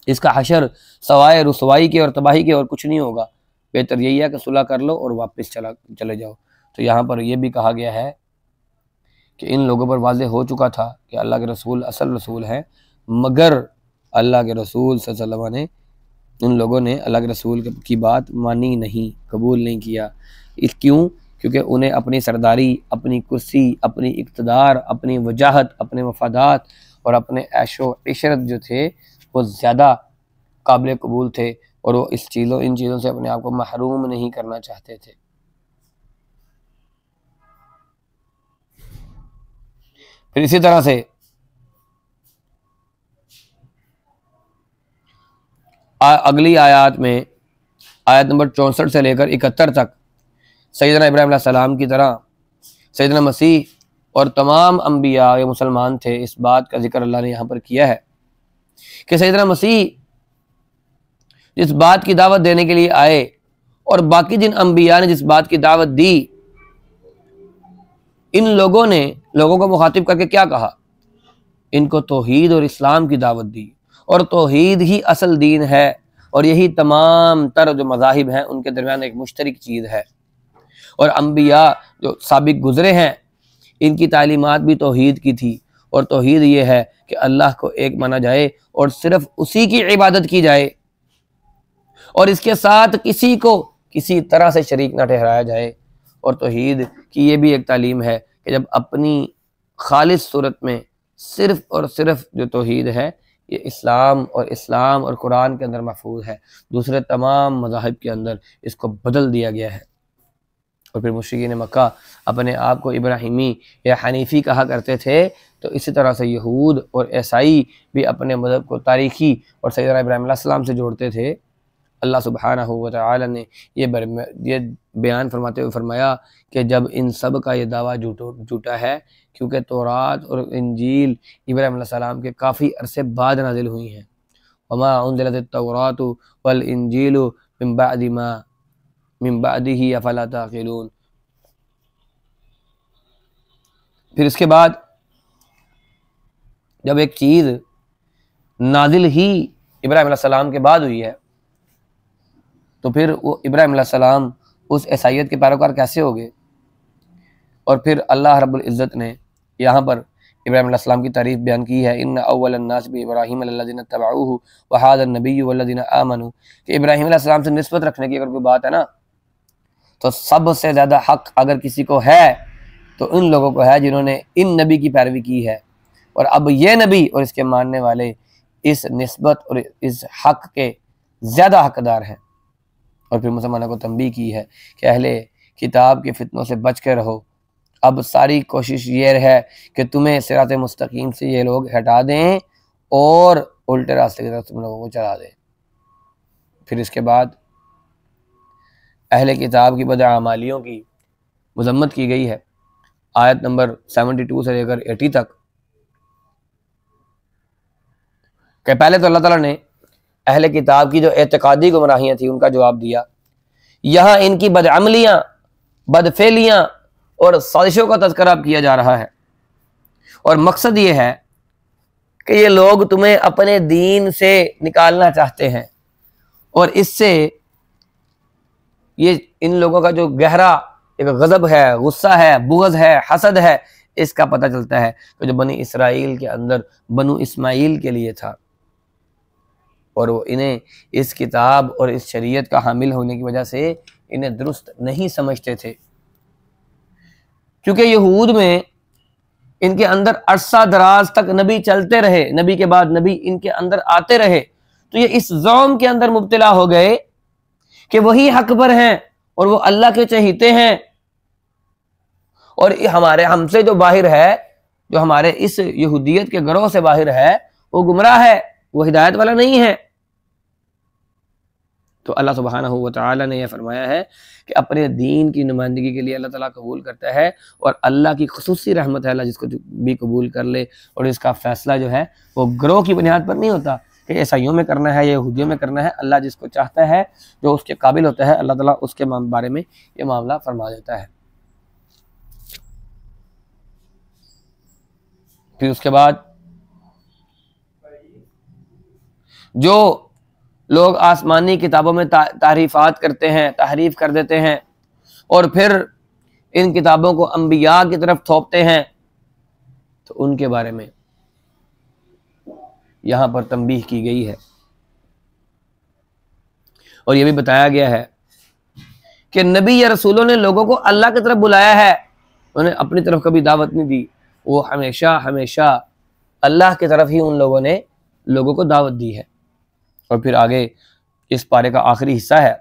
[SPEAKER 1] इसका हशर सवाए रुसवाई के और तबाही के और कुछ नहीं होगा। बेहतर यही है कि सुलह कर लो और वापस चले जाओ। तो यहाँ पर यह भी कहा गया है कि इन लोगों पर वाज़ेह हो चुका था कि अल्लाह के रसूल असल रसूल हैं, मगर अल्लाह के रसूल सल्लल्लाहु अलैहि वसल्लम ने उन लोगों ने अल्लाह के रसूल की बात मानी नहीं, कबूल नहीं किया। क्यों? क्योंकि उन्हें अपनी सरदारी, अपनी कुर्सी, अपनी इक़्तिदार, अपनी वजाहत, अपने मफादात और अपने ऐशो इशरत जो थे वो ज़्यादा काबिल कबूल थे और वो इन चीज़ों से अपने आप को महरूम नहीं करना चाहते थे। फिर इसी तरह से अगली आयत में आयत नंबर 64 से लेकर 71 तक सैयदना इब्राहीम अलैहिस्सलाम की तरह सैयदना मसीह और तमाम अम्बिया या मुसलमान थे। इस बात का जिक्र अल्लाह ने यहाँ पर किया है कि सैयदना मसीह जिस बात की दावत देने के लिए आए और बाकी जिन अम्बिया ने जिस बात की दावत दी, इन लोगों ने लोगों को मुखातिब करके क्या कहा? इनको तौहीद और इस्लाम की दावत दी, और तौहीद ही असल दीन है, और यही तमाम तर जो मज़ाहिब हैं उनके दरमियान एक मुश्तरक चीज़ है। और अम्बिया जो साबिक गुजरे हैं इनकी तालीमात भी तौहीद की थी, और तौहीद ये है कि अल्लाह को एक माना जाए और सिर्फ उसी की इबादत की जाए, और इसके साथ किसी को किसी तरह से शरीक ना ठहराया जाए। और तौहीद की ये भी एक तालीम है कि जब अपनी खालिस सूरत में सिर्फ और सिर्फ जो तौहीद है ये इस्लाम और कुरान के अंदर महफूज है, दूसरे तमाम मज़ाहिब के अंदर इसको बदल दिया गया है। और फिर मुशरिकीन मक्का अपने आप को इब्राहिमी या हनीफ़ी कहा करते थे, तो इसी तरह से यहूद और ईसाई भी अपने मज़हब को तारीख़ी और सैयदना इब्राहीम अलैहिस्सलाम से जोड़ते थे। अल्लाह सुब्हानहू व तआला ने ये बयान फरमाते हुए फरमाया कि जब इन सब का ये दावा झूठा है, क्योंकि तौरात और इंजील इब्राहीम अलैहिस्सलाम के काफ़ी अरसे बाद नाजिल हुई हैं। वमा उनज़िलत तौरातु वल इंजीलु मिन बादिही अफला ताक़िलून। फिर इसके बाद जब एक चीज़ नाजिल ही इब्राहीम अलैहिस्सलाम के बाद हुई है, तो फिर वो इब्राहीम अलैहिस्सलाम उस ईसाइयत के पैरोकार कैसे हो गए? और फिर अल्लाह रब्बुल इज़्ज़त ने यहाँ पर इब्राहीम अलैहिस्सलाम की तारीफ़ बयान की है, इन्ना अव्वलन नास बि इब्राहीम लल्लज़ीना तबअूहु व हाज़ा नबिय्यु वल्लज़ीना आमनू। कि इब्राहीम अलैहिस्सलाम से निस्बत रखने की अगर कोई बात है ना, तो सबसे ज़्यादा हक़ अगर किसी को है तो उन लोगों को है जिन्होंने इन नबी की पैरवी की है। और अब ये नबी और इसके मानने वाले इस निस्बत और इस हक़ के ज़्यादा हकदार हैं। और फिर मुसलमानों को तंबीह की है कि अहले किताब के फितनों से बच के रहो। अब सारी कोशिश ये है कि तुम्हें सिरात मुस्तकीम से ये लोग हटा दें और उल्टे रास्ते की तरफ तुम लोगों को चला दें। फिर इसके बाद अहले किताब की बदआमालियों की मजम्मत की गई है। आयत नंबर 72 से लेकर 80 तक कि पहले तो अल्लाह ताला ने अहले किताब की जो एतकादी गुमराहियाँ थी उनका जवाब दिया। यहाँ इनकी बदअमलियाँ, बदफेलियाँ और साजिशों का तज़किरा किया जा रहा है, और मकसद ये है कि ये लोग तुम्हें अपने दीन से निकालना चाहते हैं, और इससे ये इन लोगों का जो गहरा एक गज़ब है, गुस्सा है, बुग़्ज़ है, हसद है, इसका पता चलता है कि जो बनी इसराइल के अंदर बनु इस्माइल के लिए था, और वो इन्हें इस किताब और इस शरीयत का हामिल होने की वजह से इन्हें दुरुस्त नहीं समझते थे। क्योंकि यहूद में इनके अंदर अरसा दराज तक नबी चलते रहे, नबी के बाद नबी इनके अंदर आते रहे, तो ये इस ज़ौम के अंदर मुब्तला हो गए कि वही हक पर हैं और वो अल्लाह के चहीते हैं, और हमारे हमसे जो बाहिर है, जो हमारे इस यहूदियत के गरोह से बाहिर है, वो गुमराह है, वो हिदायत वाला नहीं है। तो अल्लाह सुब्हानहू व तआला ने यह फरमाया है कि अपने दीन की नुमाइंदगी के लिए अल्लाह ताला कबूल करता है, और अल्लाह की खुसूसी रहमत है, अल्लाह जिसको भी कबूल कर ले। और इसका फ़ैसला जो है वो ग्रोह की बुनियाद पर नहीं होता कि ईसाइयों में करना है या यहूदियों में करना है। अल्लाह जिसको चाहता है, जो उसके काबिल होता है, अल्लाह ताला उसके बारे में ये मामला फरमा देता है। फिर उसके बाद जो लोग आसमानी किताबों में तारीफ़ात करते हैं, तहरीफ कर देते हैं, और फिर इन किताबों को अंबिया की तरफ थोपते हैं, तो उनके बारे में यहाँ पर तंबीह की गई है। और यह भी बताया गया है कि नबी या रसूलों ने लोगों को अल्लाह की तरफ बुलाया है, उन्हें अपनी तरफ कभी दावत नहीं दी। वो हमेशा हमेशा अल्लाह की तरफ ही उन लोगों ने लोगों को दावत दी है। और फिर आगे इस पारे का आखिरी हिस्सा है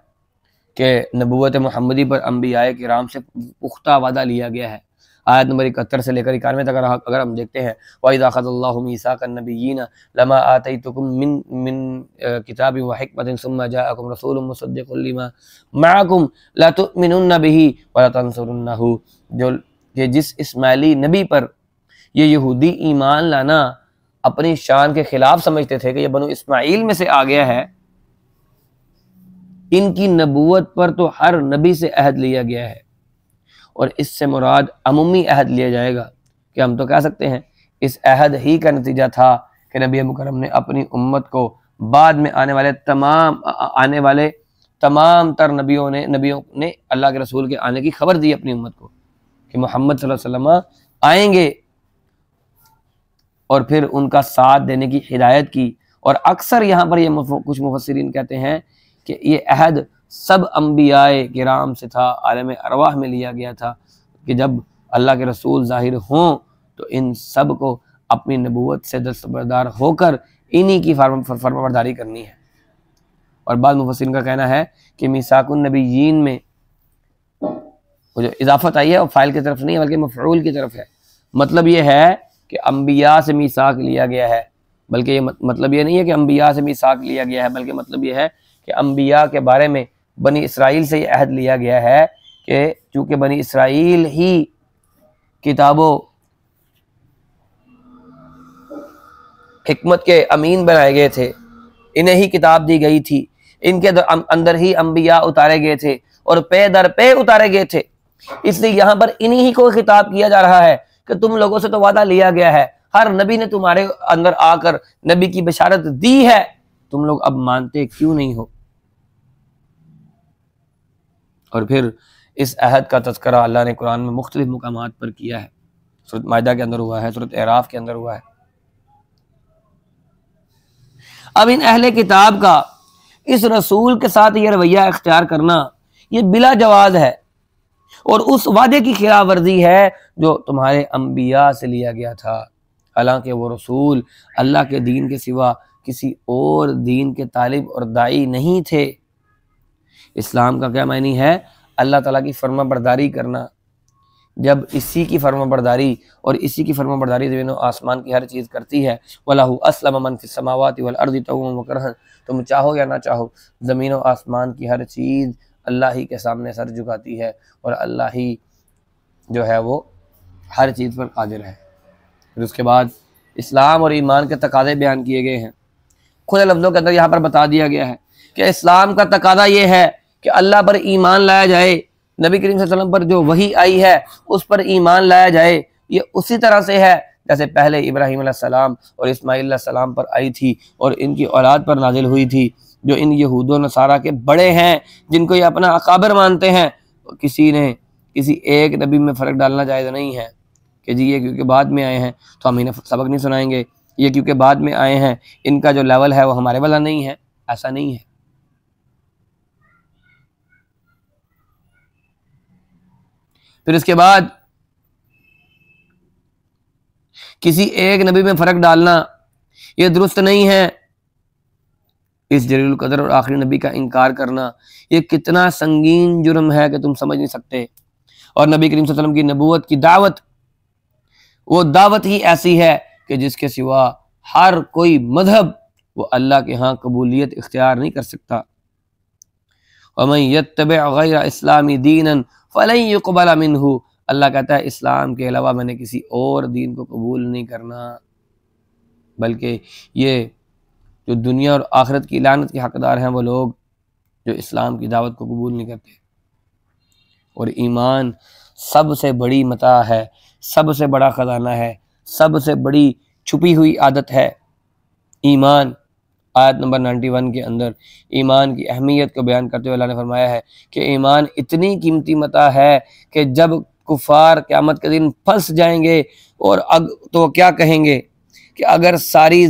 [SPEAKER 1] कि नबूवत मुहम्मदी पर अंबियाए किराम से पुख्ता वादा लिया गया है। आयत नंबर 71 से लेकर 91 तक अगर हम देखते हैं, वइज़ अख़ज़ल्लाहु मीसाक़न नबिय्यीन लमा आतैतुकुम मिन किताबिन व हिकमतिन सुम्मा जाअकुम रसूलुम मुसद्दिक़ुन लिमा मअकुम ला तु'मिनुन्ना बिही व ला तंसुरुन्नहु। जो कि जिस इस्माइली नबी पर ये यहूदी ईमान लाना अपनी शान के खिलाफ समझते थे कि ये बनु इस्माइल में से आ गया है, इनकी नबूवत पर तो हर नबी से अहद लिया गया है और इससे मुराद अमूमी अहद लिया जाएगा कि हम तो कह सकते हैं इस अहद ही का नतीजा था कि नबी मुकर्रम ने अपनी उम्मत को बाद में आने वाले तमाम तर नबियों ने अल्लाह के रसूल के आने की खबर दी अपनी उम्मत को कि मोहम्मद सल्लल्लाहु अलैहि वसल्लम आएंगे, और फिर उनका साथ देने की हिदायत की। और अक्सर यहाँ पर कुछ मुफस्सिरीन कहते हैं कि ये अहद सब अंबियाए किराम से था, आलम अरवाह में लिया गया था कि जब अल्लाह के रसूल ज़ाहिर हों तो इन सब को अपनी नबूवत से दस्तबरदार होकर इन्हीं की फरमाबरदारी करनी है। और बाद मुफस्सिरीन का कहना है कि मीसाकुन नबिय्यीन में वो जो इजाफत आई है वो फाइल की तरफ नहीं बल्कि मफऊल की तरफ है। मतलब ये है कि अंबिया से मीसाक लिया गया है, बल्कि ये मतलब ये नहीं है कि अंबिया से मीसाक लिया गया है, बल्कि मतलब ये है कि अंबिया के बारे में बनी इसराइल से ये अहद लिया गया है कि चूँकि बनी इसराइल ही किताबों हिकमत के अमीन बनाए गए थे, इन्हें ही किताब दी गई थी, इनके अंदर ही अंबिया उतारे गए थे और पे दर पे उतारे गए थे, इसलिए यहाँ पर इन्हीं ही को खिताब किया जा रहा है कि तुम लोगों से तो वादा लिया गया है, हर नबी ने तुम्हारे अंदर आकर नबी की बशारत दी है, तुम लोग अब मानते क्यों नहीं हो। और फिर इस अहद का तज़किरा अल्लाह ने कुरान में मुख्तलिफ मुकामात पर किया है। सूरत माइदा के अंदर हुआ है, सूरत एराफ के अंदर हुआ है। अब इन अहले किताब का इस रसूल के साथ ये रवैया इख्तियार करना ये बिला जवाज है और उस वादे की खिलाफ वर्जी है जो तुम्हारे अंबिया से लिया गया था। हालांकि वो रसूल अल्लाह के दीन के सिवा किसी और दीन के तालिब और दाई नहीं थे। इस्लाम का क्या मायनी है? अल्लाह ताला की फर्माबरदारी करना। जब इसी की फर्माबरदारी और इसी की फर्माबरदारी ज़मीन और आसमान की हर चीज़ करती है, वलाहु अस्लम मन फिस समावाति वल अर्दि तौअन व करहन, तुम चाहो या ना चाहो ज़मीन और आसमान की हर चीज़ अल्लाह ही के सामने सर झुकाती है और अल्लाह ही जो है वो हर चीज़ पर कादिर है। फिर उसके बाद इस्लाम और ईमान के तकाज़े बयान किए गए हैं। खुद लफ्ज़ों के अंदर यहाँ पर बता दिया गया है कि इस्लाम का तकाज़ा ये है कि अल्लाह पर ईमान लाया जाए, नबी करीम सल्लल्लाहु अलैहि वसल्लम पर जो वही आई है उस पर ईमान लाया जाए। ये उसी तरह से है जैसे पहले इब्राहीम अलैहिस्सलाम और इस्माईल अलैहिस्सलाम पर आई थी और इनकी औलाद पर नाजिल हुई थी, जो इन यहूद व नसारा के बड़े हैं, जिनको ये अपना अकाबर मानते हैं। किसी ने किसी एक नबी में फ़र्क डालना जायज़ नहीं है कि जी ये क्योंकि बाद में आए हैं तो हम इन्हें सबक नहीं सुनाएंगे, ये क्योंकि बाद में आए हैं इनका जो लेवल है वो हमारे वाला नहीं है। ऐसा नहीं है। फिर इसके बाद किसी एक नबी में फ़र्क डालना ये दुरुस्त नहीं है। इस जलीलुल कदर और आखिरी नबी का इनकार करना ये कितना संगीन जुर्म है कि तुम समझ नहीं सकते। और नबी करीम सल्लल्लाहु अलैहि वसल्लम की नबूवत की दावत वो दावत ही ऐसी है कि जिसके सिवा हर कोई मजहब वो अल्लाह के यहाँ कबूलियत इख्तियार नहीं कर सकता। वमन यत्तबि गैर इस्लामी दीनन फलन युक़बल मिन्हु, अल्लाह कहता है इस्लाम के अलावा मैंने किसी और दीन को कबूल नहीं करना, बल्कि ये जो दुनिया और आखिरत की लानत के हकदार हैं वो लोग जो इस्लाम की दावत को कबूल नहीं करते। और ईमान सबसे बड़ी मता है, सबसे बड़ा ख़जाना है, सबसे बड़ी छुपी हुई आदत है ईमान। आयत नंबर 91 के अंदर ईमान की अहमियत को बयान करते हुए अल्लाह ने फरमाया है कि ईमान इतनी कीमती मता है कि जब कुफार क़यामत के दिन फंस जाएंगे और तो क्या कहेंगे कि अगर सारी